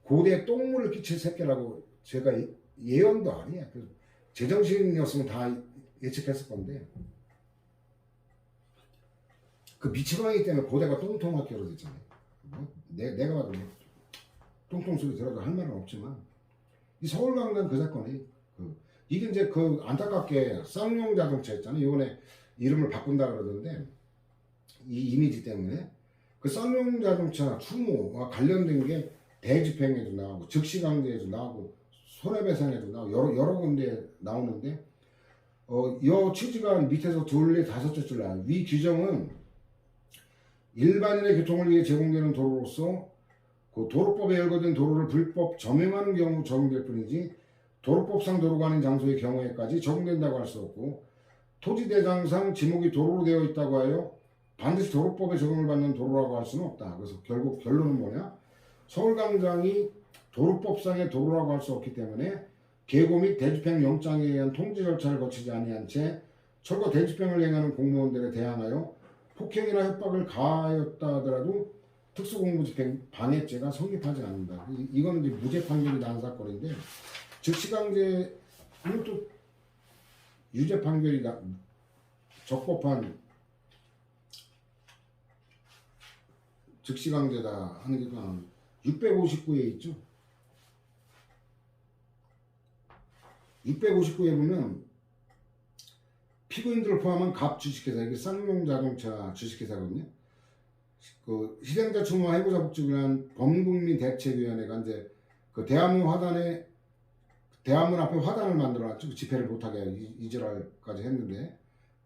고대의 똥물을 끼칠 새끼라고 제가 예언도 아니야. 제정신이었으면 다 예측했을 건데 그 미치광이 때문에 고대가 똥통학교로 됐잖아요. 내가 봐도 똥똥 소리 들어도 할 말은 없지만 이 서울광장 그 사건이 이게 이제 그 안타깝게 쌍용 자동차 있잖아요. 이번에 이름을 바꾼다 그러던데 이 이미지 때문에 그 쌍용 자동차 추모와 관련된 게 대집행에도 나오고 즉시강제에도 나오고 손해배상에도 나오고 여러 군데 나오는데 이 취지가 밑에서 둘레 다섯째 줄 나와요. 위 규정은 일반인의 교통을 위해 제공되는 도로로서 그 도로법에 열거된 도로를 불법 점용하는 경우 적용될 뿐이지 도로법상 도로가 아닌 장소의 경우에까지 적용된다고 할 수 없고 토지대장상 지목이 도로로 되어 있다고 하여 반드시 도로법에 적용을 받는 도로라고 할 수는 없다. 그래서 결국 결론은 뭐냐? 서울광장이 도로법상의 도로라고 할 수 없기 때문에 계고 및 대집행 영장에 의한 통지 절차를 거치지 아니한 채 철거 대집행을 행하는 공무원들에 대항하여 폭행이나 협박을 가하였다 하더라도 특수공무집행 방해죄가 성립하지 않는다. 이거는 이제 무죄 판결이 난 사건인데 즉시강제 이것도 유죄 판결이 적법한 즉시강제다 하는 게 659에 있죠. 659에 보면 피고인들을 포함한 갑 주식회사, 이게 쌍용 자동차 주식회사거든요. 그 희생자 추모와 해고자 복직을 위한 범국민 대책위원회가 이제 그 대한문 앞에 화단을 만들어놨죠. 집회를 못하게 이질할까지 했는데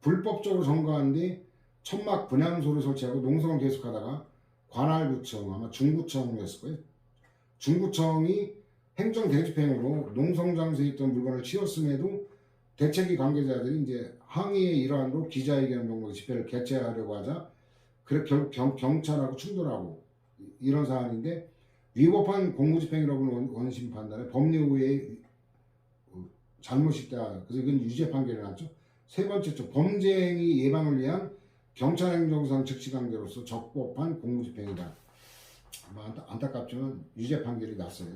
불법적으로 점거한 뒤 천막 분향소를 설치하고 농성을 계속하다가 관할구청 아마 중구청이었을 거예요. 중구청이 행정 대집행으로 농성장소에 있던 물건을 치웠음에도 대책위 관계자들이 이제 항의의 일환으로 기자회견 명목의 집회를 개최하려고 하자 그래 결국 경찰하고 충돌하고 이런 사안인데 위법한 공무집행이라고는 원심 판단에 법률의 잘못이 있다. 그래서 이건 유죄 판결이 났죠. 세 번째죠. 범죄 행위 예방을 위한 경찰행정상 즉시강제로서 적법한 공무집행이다. 안타깝지만 유죄 판결이 났어요.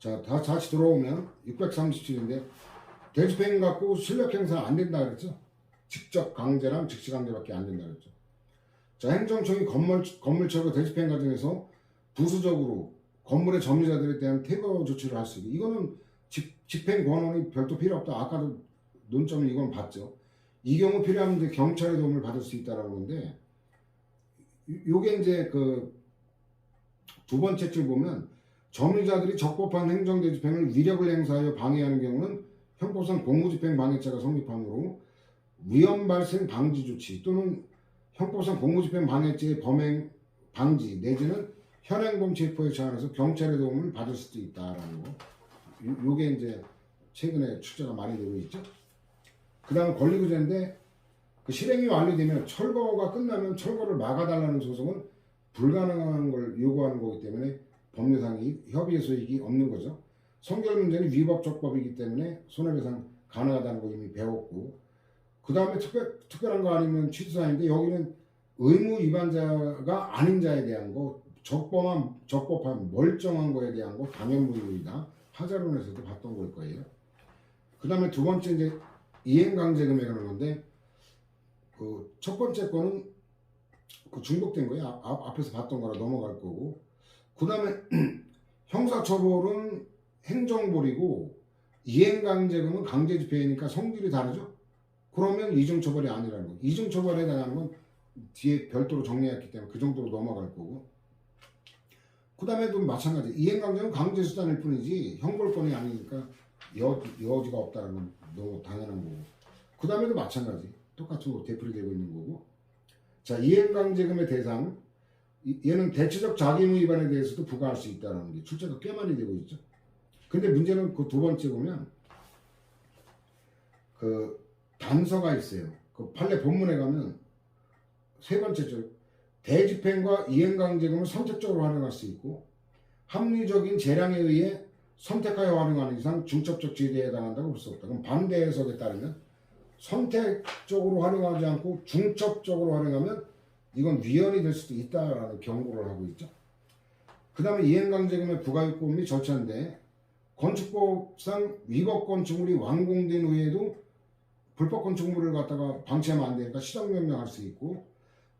자, 다시 들어오면 637인데 대집행 갖고 실력 행사 안 된다 그랬죠. 직접 강제랑 즉시 강제밖에 안 된다 그랬죠. 자, 행정청이 건물처가 대집행 과정에서 부수적으로 건물의 점유자들에 대한 퇴거 조치를 할 수 있고, 이거는 집행 권한이 별도 필요 없다. 아까도 논점을 이건 봤죠. 이 경우 필요하면 이제 경찰의 도움을 받을 수 있다라는 건데, 요게 이제 그 두 번째 줄 보면 점유자들이 적법한 행정대집행을 위력을 행사하여 방해하는 경우는 형법상 공무집행 방해죄가 성립하므로 위험 발생 방지 조치 또는 형법상 공무집행 방해죄의 범행 방지 내지는 현행범 체포에 처한해서 경찰의 도움을 받을 수도 있다라는 거. 요게 이제 최근에 출제가 많이 되고 있죠. 그 다음 권리구제인데 그 실행이 완료되면 철거가 끝나면 철거를 막아달라는 소송은 불가능한 걸 요구하는 거기 때문에 법률상 협의의 소익이 없는 거죠. 성결 문제는 위법적법이기 때문에 손해배상 가능하다는 거 이미 배웠고, 그 다음에 특별한 거 아니면 취소사인데 여기는 의무 위반자가 아닌 자에 대한 거, 적법한 멀쩡한 거에 대한 거 당연무효이다. 하자론에서도 봤던 걸 거예요. 그 다음에 두 번째 이제 이행강제금에 관한 건데, 그 첫 번째 거는 그 중복된 거예요. 앞에서 봤던 거라 넘어갈 거고. 그 다음에 형사처벌은 행정벌이고 이행강제금은 강제집행이니까 성질이 다르죠. 그러면 이중처벌이 아니라는 거. 이중처벌에 대한 건 뒤에 별도로 정리했기 때문에 그 정도로 넘어갈 거고. 그 다음에도 마찬가지. 이행강제는 강제수단일 뿐이지 형벌권이 아니니까 여지가 없다는 건 너무 당연한 거고. 그 다음에도 마찬가지. 똑같은 거 되풀이되고 있는 거고. 자, 이행강제금의 대상, 얘는 대체적 자기의무 위반에 대해서도 부과할 수 있다는 게 출제가 꽤 많이 되고 있죠. 근데 문제는 그 두 번째 보면 그 단서가 있어요. 그 판례 본문에 가면 세 번째 줄 대집행과 이행강제금을 선택적으로 활용할 수 있고 합리적인 재량에 의해 선택하여 활용하는 이상 중첩적 지대에 해당한다고 볼 수 없다. 그럼 반대 해석에 따르면 선택적으로 활용하지 않고 중첩적으로 활용하면 이건 위헌이 될 수도 있다라는 경고를 하고 있죠. 그 다음에 이행강제금의 부가요건 및 절차인데 건축법상 위법 건축물이 완공된 후에도 불법 건축물을 갖다가 방치하면 안 되니까 시정명령할 수 있고,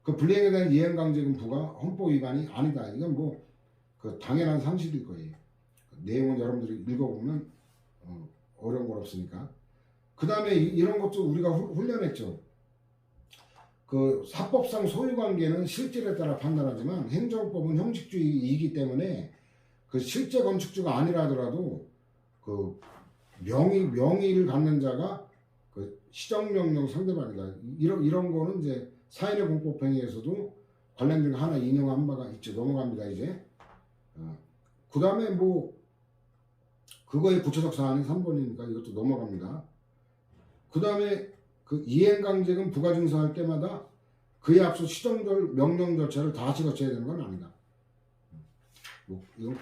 그 불이행에 대한 이행강제금 부과 헌법 위반이 아니다. 이건 뭐 그 당연한 상식일 거예요. 그 내용은 여러분들이 읽어보면 어려운 건 없으니까. 그 다음에 이런 것도 우리가 훈련했죠. 그 사법상 소유관계는 실질에 따라 판단하지만 행정법은 형식주의이기 때문에 그 실제 건축주가 아니라 하더라도 그 명의를 갖는 자가 그 시정명령 상대방이다. 이런 거는 이제 사인의 공법행위에서도 관련된 거 하나 인용한 바가 있죠. 넘어갑니다 이제. 그 다음에 뭐 그거의 구체적 사안이 3번이니까 이것도 넘어갑니다. 그 다음에 그 이행강제금 부가증서할 때마다 그에 앞서 시정절 명령 절차를 다시 거쳐야 되는 건 아니다. 뭐 이건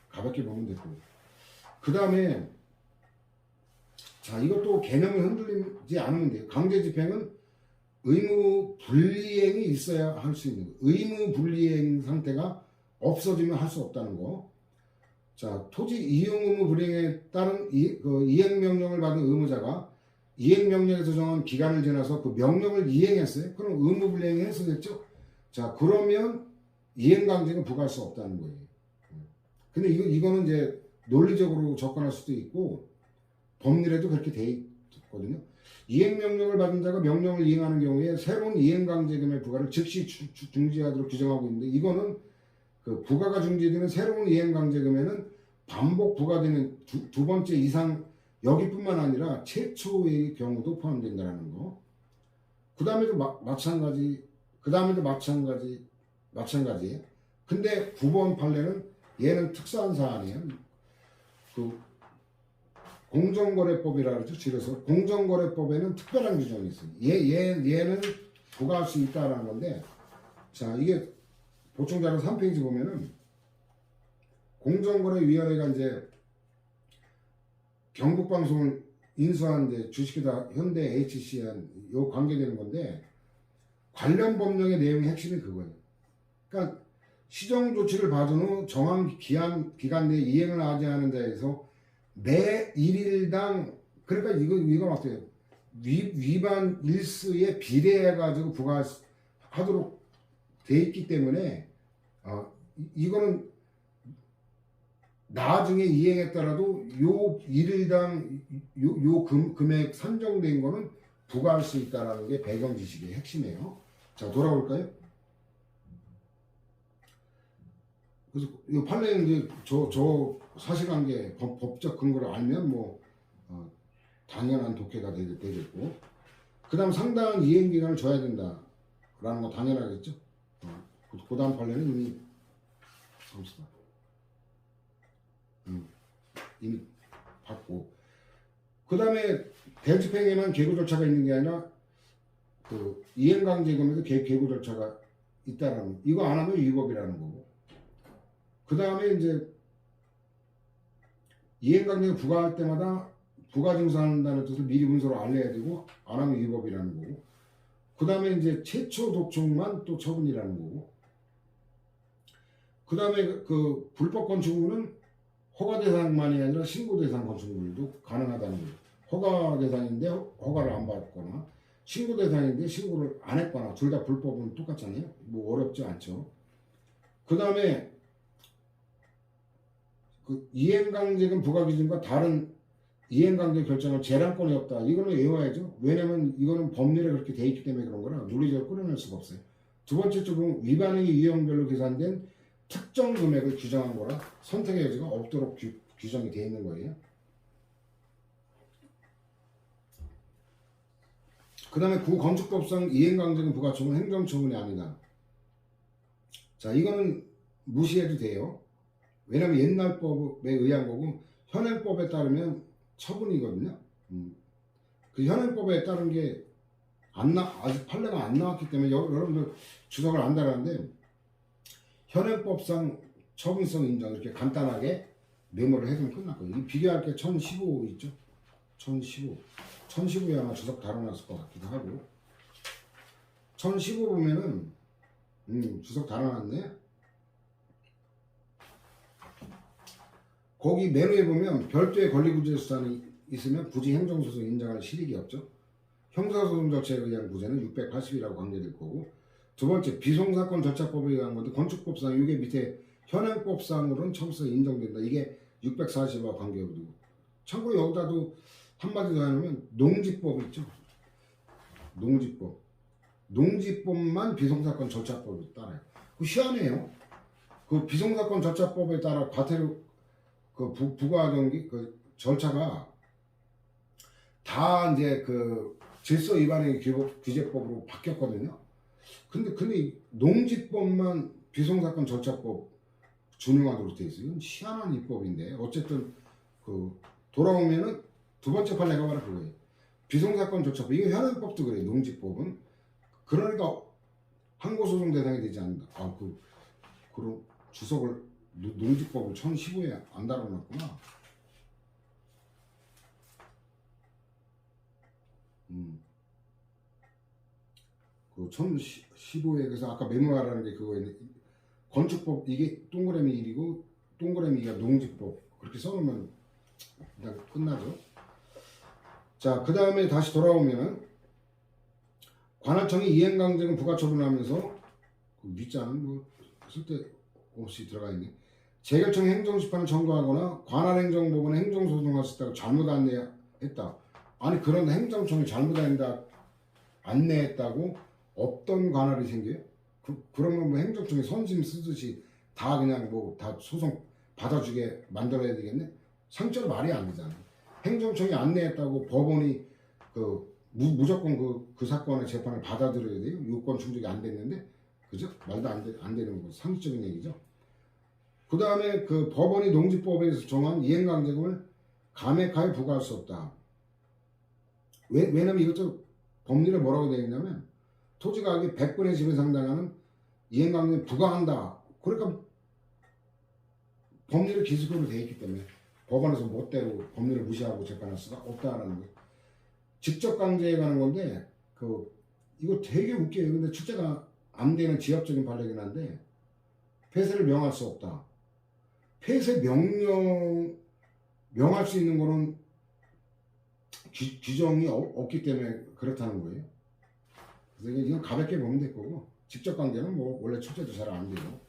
가볍게 보면 됐고. 그 다음에 자, 이것도 개념이 흔들리지 않으면 돼요. 강제집행은 의무 불이행이 있어야 할 수 있는 거. 의무 불이행 상태가 없어지면 할 수 없다는 거. 자, 토지 이용 의무 불이행에 따른 이행명령을 받은 의무자가 이행명령에서 정한 기간을 지나서 그 명령을 이행했어요. 그럼 의무 불이행이 해소됐죠. 자, 그러면 이행강제는 부과할 수 없다는 거예요. 근데 이거는 이제 논리적으로 접근할 수도 있고 법률에도 그렇게 돼 있거든요. 이행명령을 받은 자가 명령을 이행하는 경우에 새로운 이행강제금의 부과를 즉시 중지하도록 규정하고 있는데, 이거는 그 부과가 중지되는 새로운 이행강제금에는 반복 부과되는 두 번째 이상 여기뿐만 아니라 최초의 경우도 포함된다는 거. 그 다음에도 마찬가지. 근데 9번 판례는 얘는 특수한 사안이에요. 그 공정거래법이라 그러죠. 줄여서 공정거래법에는 특별한 규정이 있어요. 얘는 부과할 수 있다라는 건데, 자, 이게 보충자료 3페이지 보면은 공정거래위원회가 이제 경북방송을 인수한 이제 주식회사 현대 HCN 요 관계되는 건데, 관련 법령의 내용의 핵심이 그거예요. 그러니까 시정 조치를 받은 후 정한 기간 내에 이행을 하지 않은 자에서 매 1일당 그러니까 이거 어때요? 위반 일수에 비례해 가지고 부과하도록 돼 있기 때문에 이거는 나중에 이행했더라도 요 1일당 요 금액 산정된 거는 부과할 수 있다라는 게 배경 지식의 핵심이에요. 자, 돌아올까요? 그래서 이 판례는 이제 저 사실관계 법적 근거를 알면 뭐 당연한 독해가 되겠고, 그 다음 상당한 이행기간을 줘야 된다라는 거 당연하겠죠. 그 다음 판례는 이미 받고, 그 다음에 대집행에만 계고 절차가 있는 게 아니라 그 이행강제금에도 계고 절차가 있다라는, 이거 안 하면 위법이라는 거고, 그 다음에 이제 이행강제금 부과할 때마다 부과증서한다는 뜻을 미리 문서로 알려야 되고, 안 하면 위법이라는 거고, 그 다음에 이제 최초 독촉만 또 처분이라는 거고, 그 다음에 그 불법 건축물은 허가 대상만이 아니라 신고 대상 건축물도 가능하다는 거예요. 허가 대상인데 허가를 안 받거나 신고 대상인데 신고를 안 했거나 둘 다 불법은 똑같잖아요. 뭐 어렵지 않죠. 그 다음에 그 이행강제금 부과 기준과 다른 이행강제 결정을 재량권이 없다. 이거는 외워야죠. 왜냐면 이거는 법률에 그렇게 돼 있기 때문에 그런 거라 논리적으로 끌어낼 수가 없어요. 두 번째 쪽은 위반행위 유형별로 계산된 특정 금액을 규정한 거라 선택의 여지가 없도록 규정이 되어 있는 거예요. 그 다음에 구건축법상 이행강제금 부과처분은 행정처분이 아니다. 자, 이거는 무시해도 돼요. 왜냐면 옛날 법에 의한 거고 현행법에 따르면 처분이거든요. 그 현행법에 따른 게 아직 판례가 안 나왔기 때문에 여러분들 주석을 안다라는데, 현행법상 처분성 인정 이렇게 간단하게 메모를 해두면 끝났거든요. 이 비교할 게 1015 있죠? 1015에 아마 주석 달아놨을 것 같기도 하고, 1015 보면은 주석 달아놨네. 거기 메뉴에 보면 별도의 권리구제 수단이 있으면 굳이 행정소송 인정할 실익이 없죠. 형사소송 절차에 의한 구제는 680이라고 관계될 거고, 두 번째 비송사건 절차법에 의한 건데 건축법상 이게 밑에 현행법상으로는 처분서 인정된다. 이게 640과 관계되고, 참고로 여기다도 한마디 더 하면 농지법 있죠. 농지법만 비송사건 절차법에 따라요. 그 희한해요. 그 비송사건 절차법에 따라 과태료 그 부과하던 그 절차가 다 이제 그 질서 위반의 규제법으로 바뀌었거든요. 근데 농지법만 비송사건 절차법 준용하도록 돼 있어요. 이건 희한한 입법인데, 어쨌든 그 돌아오면은 두 번째 판례가 바로 그거예요. 비송사건 절차법, 이거 현행법도 그래요. 농지법은 그러니까 항고소송 대상이 되지 않는다. 그런 주석을 농지법을 1015에 안 달아놨구나. 그 1015에 그래서 아까 메모하라는 게 그거였네. 건축법 이게 동그라미 1이고 동그라미 2가 농지법, 그렇게 써놓으면 그냥 끝나죠. 자, 그 다음에 다시 돌아오면은 관할청이 이행강제금 부과처분하면서 그 밑자는 뭐 쓸데없이 들어가 있네. 재결청 행정심판을 청구하거나 관할행정법원에 행정소송할 수 있다고 잘못 안내했다. 아니, 그런 행정청이 잘못 안내했다고 없던 관할이 생겨요? 그러면 뭐 행정청이 선심 쓰듯이 다 그냥 뭐 다 소송 받아주게 만들어야 되겠네? 상처로 말이 안 되잖아. 행정청이 안내했다고 법원이 무조건 그 사건의 재판을 받아들여야 돼요? 요건 충족이 안 됐는데, 그죠? 말도 안 되는 거, 상식적인 얘기죠. 그 다음에 그 법원이 농지법에서 정한 이행강제금을 감액하여 부과할 수 없다. 왜냐면 이것도 법률에 뭐라고 되어 있냐면, 토지가격이 100분의 10에 상당하는 이행강제금 부과한다. 그러니까 법률에 기술적으로 되어 있기 때문에 법원에서 멋대로 법률을 무시하고 재판할 수가 없다라는 거. 직접 강제에 관한 건데, 이거 되게 웃겨요. 근데 출제가 안 되는 지엽적인 판례긴 한데, 폐쇄를 명할 수 없다. 폐쇄 명할 수 있는 거는 규정이 없기 때문에 그렇다는 거예요. 그래서 이건 가볍게 보면 될 거고, 직접 관계는 뭐 원래 출제도 잘 안 돼요.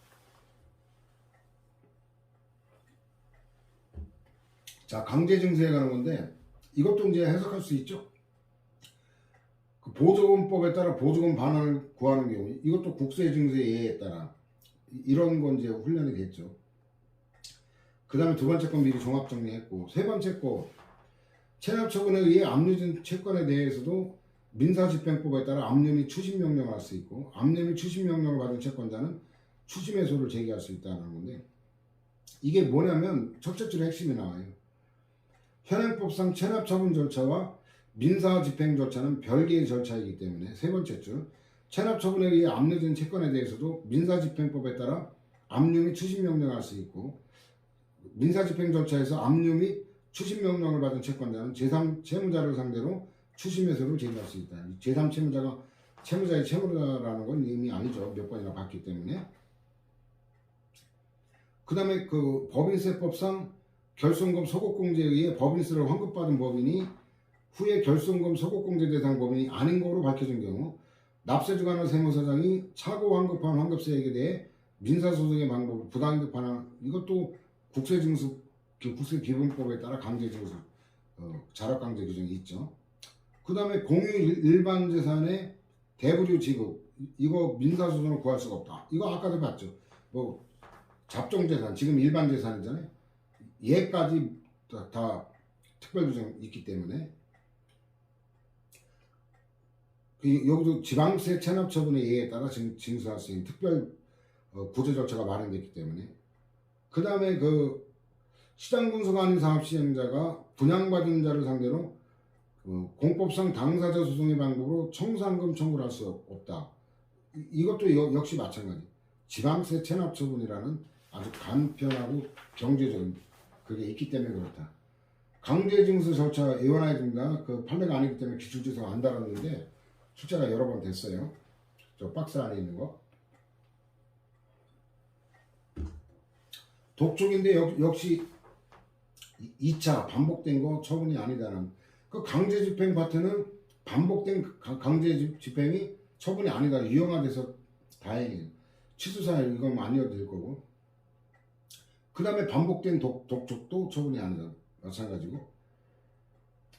자, 강제 증세에 관한 건데 이것도 이제 해석할 수 있죠. 그 보조금법에 따라 보조금 반환을 구하는 경우, 이것도 국세 증세 예에 따라 이런 건 이제 훈련이 됐죠. 그 다음에 두 번째 건 미리 종합 정리했고, 세 번째 거 체납 처분에 의해 압류된 채권에 대해서도 민사집행법에 따라 압류 및 추심 명령을 할 수 있고, 압류 및 추심 명령을 받은 채권자는 추심 해소를 제기할 수 있다는 건데, 이게 뭐냐면 첫째 줄에 핵심이 나와요. 현행법상 체납 처분 절차와 민사집행 절차는 별개의 절차이기 때문에, 세 번째 줄 체납 처분에 의해 압류된 채권에 대해서도 민사집행법에 따라 압류 및 추심 명령을 할 수 있고, 민사집행 절차에서 압류 및 추심 명령을 받은 채권자는 제3채무자를 상대로 추심 해소를 제기할 수 있다. 제3채무자가 채무자의 채무자라는 건 이미 아니죠. 몇 번이나 봤기 때문에. 그 다음에 그 법인세법상 결손금 소급공제에 의해 법인세를 환급받은 법인이 후에 결손금 소급공제 대상 법인이 아닌 것으로 밝혀진 경우, 납세주간의 세무사장이 차고 환급한 환급세액에 대해 민사소송의 방법을 부당이득 반환, 이것도 국세기본법에 따라 강제징수, 자력강제 규정이 있죠. 그 다음에 공유 일반 재산의 대부류 지급, 이거 민사소송을 구할 수가 없다. 이거 아까도 봤죠. 뭐 잡종재산, 지금 일반 재산이잖아요. 얘까지 다 특별규정이 있기 때문에, 여기도 지방세 체납처분의 예에 따라 징수할 수 있는 특별 구제 절차가 마련됐기 때문에, 그 다음에 그 시장군수가 아닌 사업시행자가 분양받은 자를 상대로 공법상 당사자 소송의 방법으로 청산금 청구를 할 수 없다. 이것도 역시 마찬가지. 지방세 체납처분이라는 아주 간편하고 경제적인 그게 있기 때문에 그렇다. 강제징수 절차 애원해야 된다. 그 판례가 아니기 때문에 기출지에서 안 달았는데 출제가 여러 번 됐어요. 저 박스 안에 있는 거. 독촉인데 역시 2차 반복된 거 처분이 아니다는, 그 강제집행 파트는 반복된 강제집행이 처분이 아니다, 유형화돼서 다행이에요. 취소사유 이건 아니어도 될 거고, 그 다음에 반복된 독촉도 처분이 아니다, 마찬가지고,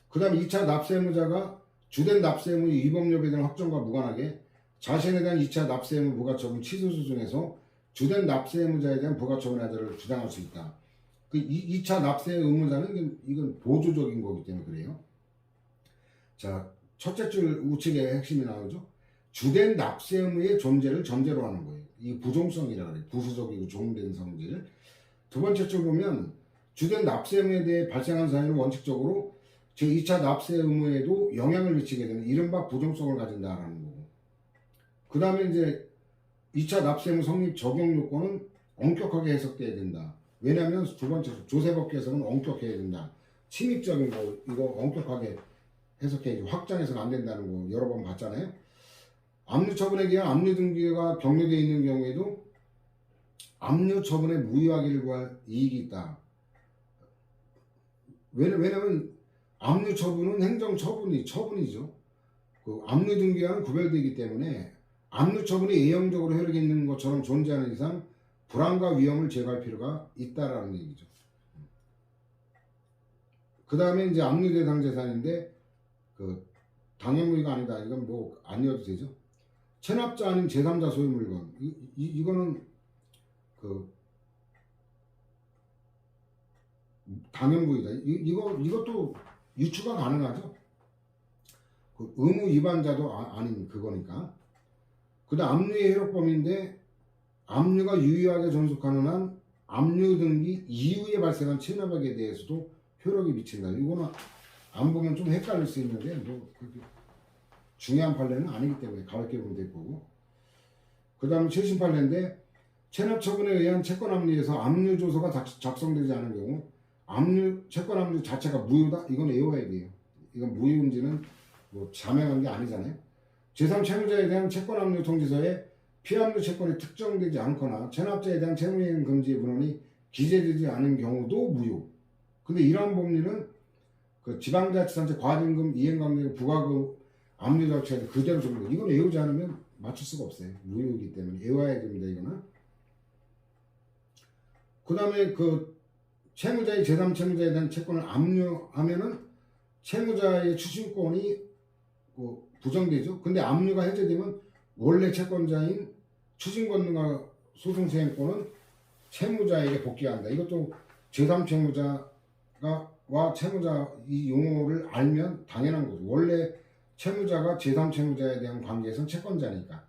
그 다음에 2차 납세의무자가 주된 납세의무 위법 여부에 대한 확정과 무관하게 자신에 대한 2차 납세의무 부가처분 취소소송에서 주된 납세의무자에 대한 부가처분 하자를 주장할 수 있다. 그 2차 납세 의무자는 이건 보조적인 거기 때문에 그래요. 자, 첫째 줄 우측에 핵심이 나오죠. 주된 납세 의무의 존재를 전제로 하는 거예요. 이 부종성이라고 해요. 부수적이고 종된 성질. 두 번째 줄 보면 주된 납세 의무에 대해 발생한 사유는 원칙적으로 제2차 납세 의무에도 영향을 미치게 되는 이른바 부종성을 가진다라는 거고. 그 다음에 이제 2차 납세 의무 성립 적용 요건은 엄격하게 해석돼야 된다. 왜냐하면 두 번째 조세법규에서는 엄격해야 된다. 침입적인 거 이거 엄격하게 해석해야지, 확장해서는 안 된다는 거 여러 번 봤잖아요. 압류 처분에 대한 압류 등기가 격려되어 있는 경우에도 압류 처분에 무효하기를 구할 이익이 있다. 왜냐하면 압류 처분은 행정 처분이죠. 그 압류 등기와는 구별되기 때문에 압류 처분이 예형적으로 효력이 있는 것처럼 존재하는 이상 불안과 위험을 제거할 필요가 있다라는 얘기죠. 그 다음에 이제 압류 대상 재산인데 그 당연무의가 아니다. 이건 뭐 아니어도 되죠. 체납자 아닌 제3자 소유 물건. 이거는 그 당연무의다. 이것도 유추가 가능하죠. 그 의무 위반자도 아닌 그거니까. 그다음 압류의 효력범위인데 압류가 유효하게 존속하는 한 압류 등기 이후에 발생한 체납액에 대해서도 효력이 미친다. 이거는 안 보면 좀 헷갈릴 수 있는데 뭐 그렇게 중요한 판례는 아니기 때문에 가볍게 보면 될 거고. 그 다음 최신 판례인데 체납 처분에 의한 채권 압류에서 압류 조서가 작성되지 않은 경우 채권 압류 자체가 무효다. 이건 외워야 돼요. 이건 무효인지는 뭐 자명한 게 아니잖아요. 제3채무자에 대한 채권 압류 통지서에 피압류 채권이 특정되지 않거나 체납자에 대한 채무이행 금지 문헌이 기재되지 않은 경우도 무효. 근데 이러한 법리는 그 지방자치단체 과징금, 이행강제금, 부과금, 압류 조치에 그대로 적용돼. 이걸 외우지 않으면 맞출 수가 없어요. 무효이기 때문에 외워야 됩니다. 이거는. 그 다음에 그 채무자의 제3채무자에 대한 채권을 압류하면은 채무자의 추심권이 부정되죠. 근데 압류가 해제되면 원래 채권자인 추징권과 소송수행권은 채무자에게 복귀한다. 이것도 제3채무자와 채무자 이 용어를 알면 당연한 거죠. 원래 채무자가 제3채무자에 대한 관계에서는 채권자니까.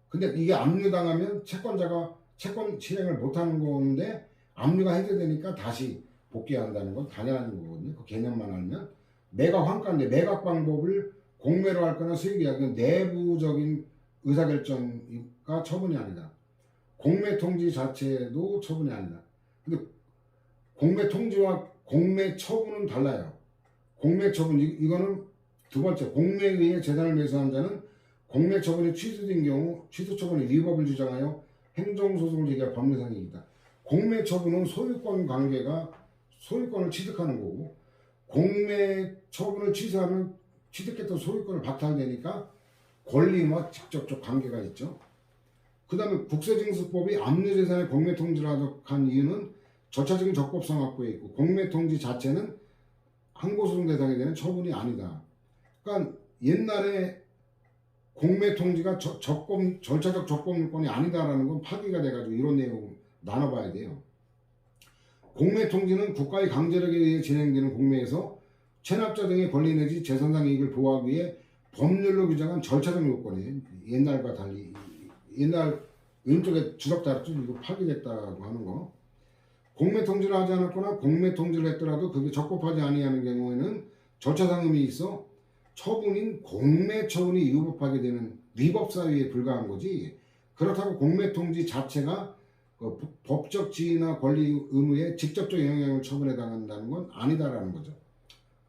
근데 이게 압류당하면 채권자가 채권 실행을 못하는 건데 압류가 해제되니까 다시 복귀한다는 건 당연한 거거든요. 그 개념만 알면. 매각 환가인데 매각 방법을 공매로 할 거나 수익이야. 내부적인 의사결정가 처분이 아니다. 공매 통지 자체도 처분이 아니다. 근데 공매 통지와 공매 처분은 달라요. 공매 처분 이거는 두 번째 공매에 의해 재산을 매수한 자는 공매 처분이 취소된 경우 취소 처분의 위법을 주장하여 행정소송을 제기할 법률상이다. 공매 처분은 소유권 관계가 소유권을 취득하는 거고 공매 처분을 취소하면 취득했던 소유권을 박탈되니까 권리와 직접적 관계가 있죠. 그 다음에 국세징수법이 압류재산의 공매통지를 하도록 이유는 절차적인 적법성 확보에 있고 공매통지 자체는 항고소송 대상이 되는 처분이 아니다. 그러니까 옛날에 공매통지가 절차적 적법물권이 아니다라는 건 파기가 돼가지고 이런 내용을 나눠봐야 돼요. 공매통지는 국가의 강제력에 의해 진행되는 공매에서 체납자 등의 권리 내지 재산상 이익을 보호하기 위해 법률로 규정한 절차적 요건이에요. 옛날과 달리 옛날 왼쪽에 주석 달았죠. 이거 파기됐다고 하는 거. 공매통지를 하지 않았거나 공매통지를 했더라도 그게 적법하지 아니하는 경우에는 절차상 의미 있어 처분인 공매처분이 위법하게 되는 위법사유에 불과한 거지. 그렇다고 공매통지 자체가 법적 지위나 권리 의무에 직접적 영향을 처분해 당한다는 건 아니다라는 거죠.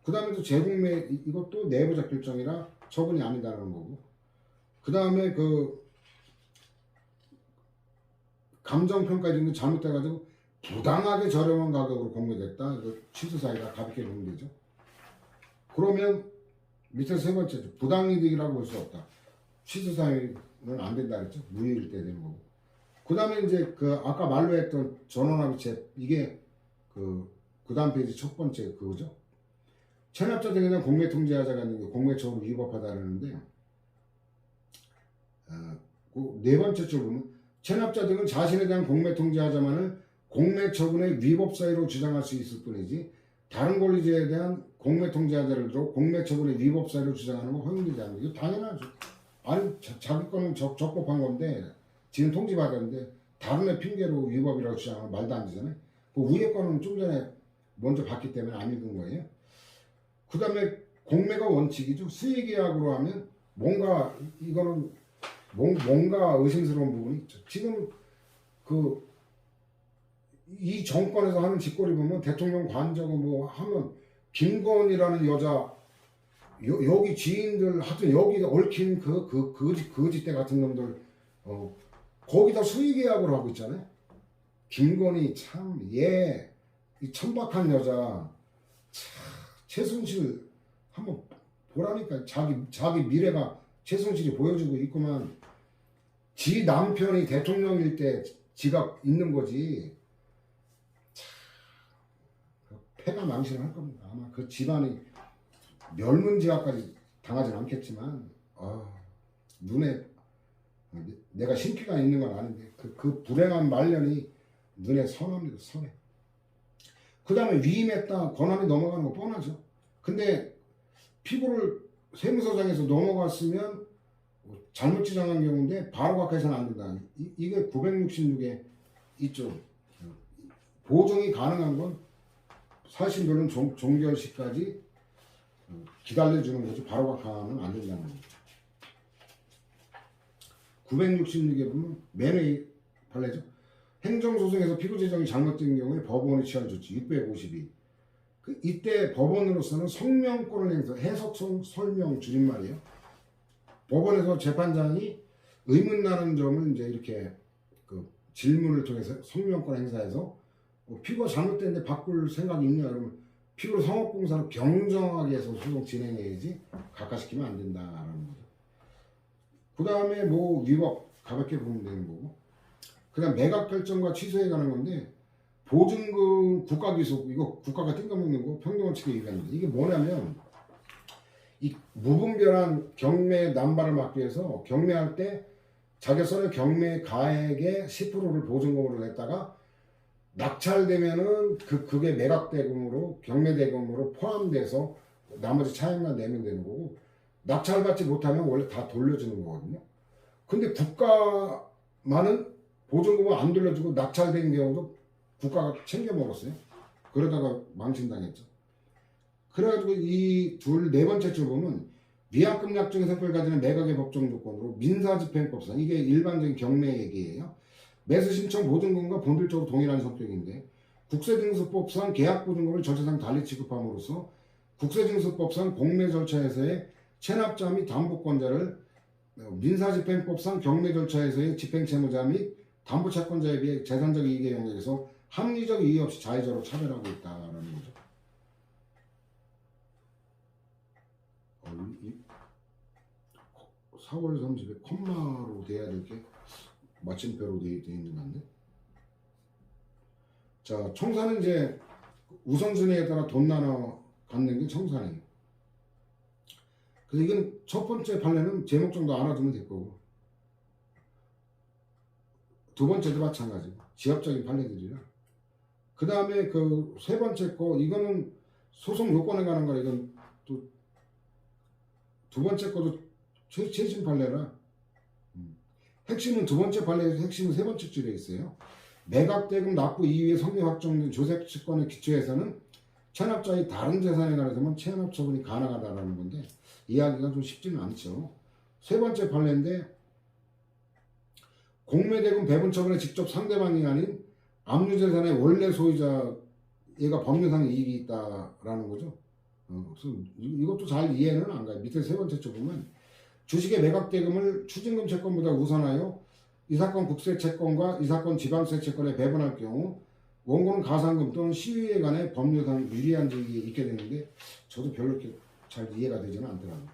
그 다음에 또 재공매 이것도 내부적 결정이라 처분이 아니다라는 거고. 그 다음에 그 감정평가 이런 게 잘못돼가지고 부당하게 저렴한 가격으로 공매됐다. 이거 취소 사유가 가볍게 보면 되죠. 그러면 밑에 세 번째죠. 부당이득이라고 볼 수 없다. 취소 사유는 안 된다 그랬죠. 무효일 때 되는 거고. 그 다음에 이제 그 아까 말로 했던 전원합의체 이게 그 다음 페이지 첫 번째 그거죠. 체납자 등에 대한 공매 통지하자가 있는 게 공매처분 위법하다는데 그 네 번째 줄 보면 체납자 등은 자신에 대한 공매 통지하자만을 공매 처분의 위법 사유로 주장할 수 있을 뿐이지 다른 권리자에 대한 공매 통지하자를 들어 공매 처분의 위법 사유로 주장하는 건 허용되지 않는 이거 당연하죠. 아니 자기 거는 적법한 건데 지금 통지받았는데 다른 애 핑계로 위법이라고 주장하면 말도 안 되잖아요. 그 위에 거는 좀 전에 먼저 봤기 때문에 안 읽은 거예요. 그 다음에 공매가 원칙이죠. 수의계약으로 하면 뭔가 이거는 뭔가 의심스러운 부분이 있죠. 지금 이 정권에서 하는 짓거리 보면 대통령 관저고 뭐 하면 김건희라는 여자 여기 지인들 하여튼 여기 얽힌 거짓대 같은 놈들 거기다 수의계약을 하고 있잖아요. 김건희 참 이 천박한 여자 최순실 한번 보라니까 자기 미래가 최순실이 보여주고 있구만. 지 남편이 대통령일 때 지가 있는 거지. 패가 망신을 할 겁니다. 아마 그 집안이 멸문지화까지 당하진 않겠지만 눈에 내가 신기가 있는 건 아닌데 그 불행한 말년이 눈에 선합니다. 선해. 그 다음에 위임했다 권한이 넘어가는 거 뻔하죠. 근데 피고를 세무서장에서 넘어갔으면 잘못 지정한 경우인데 바로 각하해서는 안 된다. 이게 966에 있죠. 보정이 가능한 건 사실별은 종결 시까지 기다려주는 거지 바로 각하는 안 된다는 거죠. 966에 보면 매매 판례죠. 행정소송에서 피고재정이 잘못된 경우에 법원이 취할 조치 652. 이때 법원으로서는 성명권을 행사 해석 설명 줄임말이에요. 법원에서 재판장이 의문나는 점을 이제 이렇게 그 질문을 통해서 성명권 행사해서 피고가 잘못됐는데 바꿀 생각이 있냐 그러면 피고를 성업공사로 경정하게 해서 소송 진행해야지 각하시키면 안 된다라는 거죠. 그 다음에 뭐 위법 가볍게 보면 되는 거고, 그 다음 매각 결정과 취소에 관한 건데 보증금 국가기소 이거 국가가 띵까먹는 거 평등원칙에 위반입니다. 이게 뭐냐면 이 무분별한 경매 남발을 막기 위해서 경매할 때 자격선의 경매 가액의 10%를 보증금으로 냈다가 낙찰되면은 그게 매각대금으로 경매대금으로 포함돼서 나머지 차액만 내면 되는 거고, 낙찰받지 못하면 원래 다 돌려주는 거거든요. 근데 국가만은 보증금을 안 돌려주고 낙찰된 경우도 국가가 챙겨 먹었어요. 그러다가 망신당했죠. 그래가지고 이 네 번째 줄 보면 위약금 약정의 성격을 가지는 매각의 법정 조건으로 민사집행법상 이게 일반적인 경매 얘기예요. 매수 신청 보증금과 본질적으로 동일한 성격인데 국세징수법상 계약보증금을 절차상 달리 취급함으로써 국세징수법상 공매 절차에서의 체납자 및 담보권자를 민사집행법상 경매 절차에서의 집행채무자 및 담보채권자에 비해 재산적 이익의 영역에서 합리적 이의 없이 자의적으로 차별하고 있다라는 거죠. 4월 30일 콤마로 돼야 될 게 마침표로 되어 있는 건데, 자 청사는 이제 우선순위에 따라 돈 나눠 갖는 게 청사예요. 그래서 이건 첫 번째 판례는 제목 정도 알아두면 될 거고, 두 번째도 마찬가지고 지합적인 판례들이라. 그 다음에 그 세 번째 거 이거는 소송 요건에 관한 거라. 이건 또 두 번째 거도 최신 판례라. 핵심은 두 번째 판례에서 핵심은 세 번째 줄에 있어요. 매각대금 납부 이후에 성립 확정된 조세치권의 기초에서는 체납자의 다른 재산에 관해서만 체납 처분이 가능하다라는 건데 이해하기가 좀 쉽지는 않죠. 세 번째 판례인데 공매대금 배분 처분에 직접 상대방이 아닌 압류재산의 원래 소유자 얘가 법률상 이익이 있다라는 거죠. 그래서 이것도 잘 이해는 안 가요. 밑에 세 번째 쪽 보면 주식의 매각대금을 추징금 채권보다 우선하여 이 사건 국세 채권과 이 사건 지방세 채권에 배분할 경우 원고는 가산금 또는 시위에 관해 법률상 유리한 적이 있게 되는데 저도 별로 이렇게 잘 이해가 되지는 않더라고요.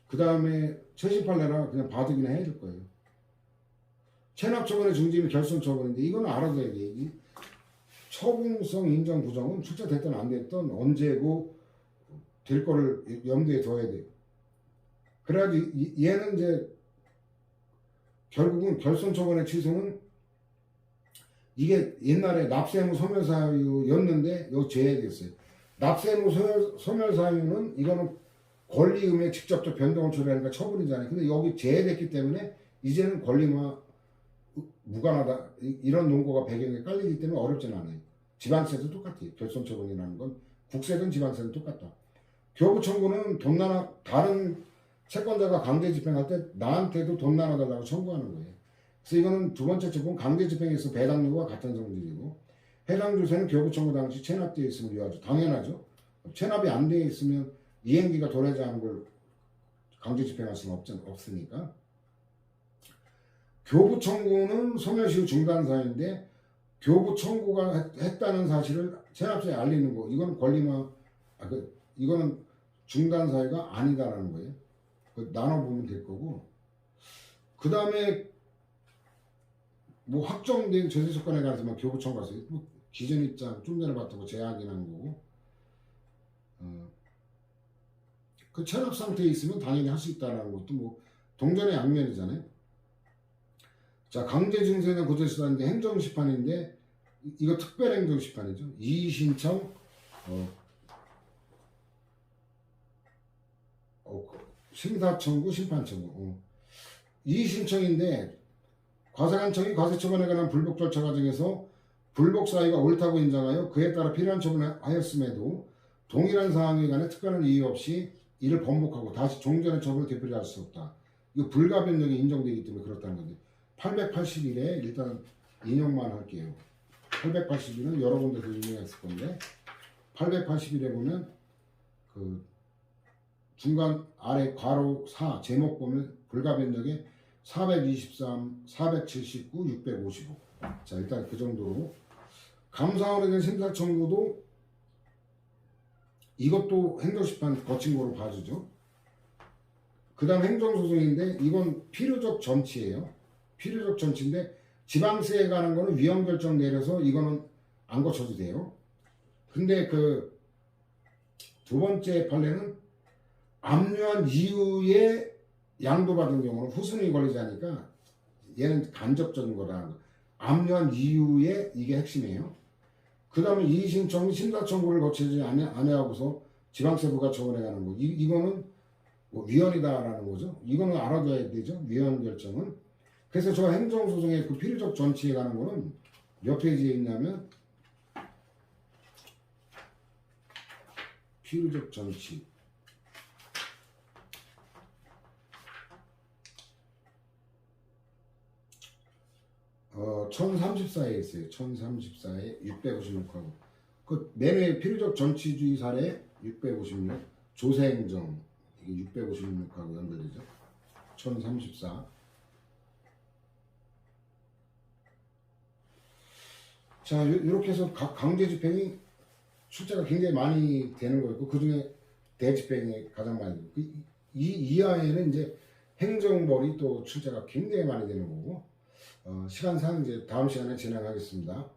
그 다음에 최신 판례라 그냥 봐두기나 해야 될 거예요. 체납 처분의 중지는 결손 처분인데 이건 알아둬야 돼. 이 처분성 인정 부정은 출제됐든 안 됐든 언제고 될 거를 염두에 둬야 돼요. 그래가지고 얘는 이제 결국은 결손 처분의 취소는 이게 옛날에 납세무 소멸사유였는데 요 제외됐어요. 납세무 소멸사유는 이거는 권리금의 직접적 변동을 초래하니까 처분이잖아요. 근데 여기 제외됐기 때문에 이제는 권리와 무관하다 이런 논거가 배경에 깔리기 때문에 어렵진 않아요. 지방세도 똑같아요. 결손 처분이라는 건 국세든 지방세든 똑같다. 교부 청구는 돈 나눠 다른 채권자가 강제 집행할 때 나한테도 돈 나눠달라고 청구하는 거예요. 그래서 이거는 두 번째 조건 강제 집행에서 배당 요구와 같은 성질이고, 해당 주세는 교부 청구 당시 체납되어 있음을 위하죠. 당연하죠. 체납이 안 되어 있으면 이행기가 도래하지 않은 걸 강제 집행할 수는 없으니까. 교부 청구는 소멸시 후 중단 사유인데 교부 청구가 했다는 사실을 체납자에 알리는 거. 이거는 권리만 이거는 중단 사유가 아니다라는 거예요. 나눠보면 될 거고, 그 다음에 뭐 확정된 제세조건에 관해서만 교부 청구해서 뭐 기존 입장 좀 전에 봤던 거 제약이라는 거고, 그 체납 상태에 있으면 당연히 할 수 있다는 것도 뭐 동전의 양면이잖아요. 자, 강제 증세는 구제수단인데 행정심판인데 이거 특별행정심판이죠. 이의신청 심사청구 심판청구. 이의신청인데 과세관청이 과세처분에 관한 불복 절차 과정에서 불복 사유가 옳다고 인정하여 그에 따라 필요한 처분을 하였음에도 동일한 사항에 관해 특별한 이유 없이 이를 번복하고 다시 종전의 처분을 되풀이할 수 없다. 이거 불가변력이 인정되기 때문에 그렇다는 건데 881에 일단 인용만 할게요. 881은 여러 군데서 인용했을 건데 881에 보면 그 중간 아래 괄호 4 제목 보면 불가변력에 423, 479, 655. 자, 일단 그 정도로. 감사원에 대한 심사 청구도 이것도 행정심판 거친 거로 봐주죠. 그 다음 행정소송인데 이건 필요적 전치예요. 필요적 전치인데 지방세에 관한 거는 위헌결정 내려서 이거는 안 거쳐도 돼요. 근데 그 두 번째 판례는 압류한 이후에 양도받은 경우는 후순위 걸리지 않으니까 얘는 간접적인 거라는 거. 압류한 이후에 이게 핵심이에요. 그 다음에 이의신청 심사 청구를 거치지 않아하고서 지방세 부과 처분해 가는 거. 이거는 뭐 위헌이다라는 거죠. 이거는 알아둬야 되죠. 위헌 결정은. 그래서 저 행정소송의 그 필요적 전치에 관한 거는 몇 페이지에 있냐면 필요적 전치 1034에 있어요. 1034에 656하고 그 매매 필요적 전치주의 사례 656 조세행정 이게 656하고 연결되죠. 1034. 자, 이렇게 해서 강제 집행이 출제가 굉장히 많이 되는 거였고 그 중에 대집행이 가장 많이 되고 이 이하에는 이제 행정벌이 또 출제가 굉장히 많이 되는 거고 시간상 이제 다음 시간에 진행하겠습니다.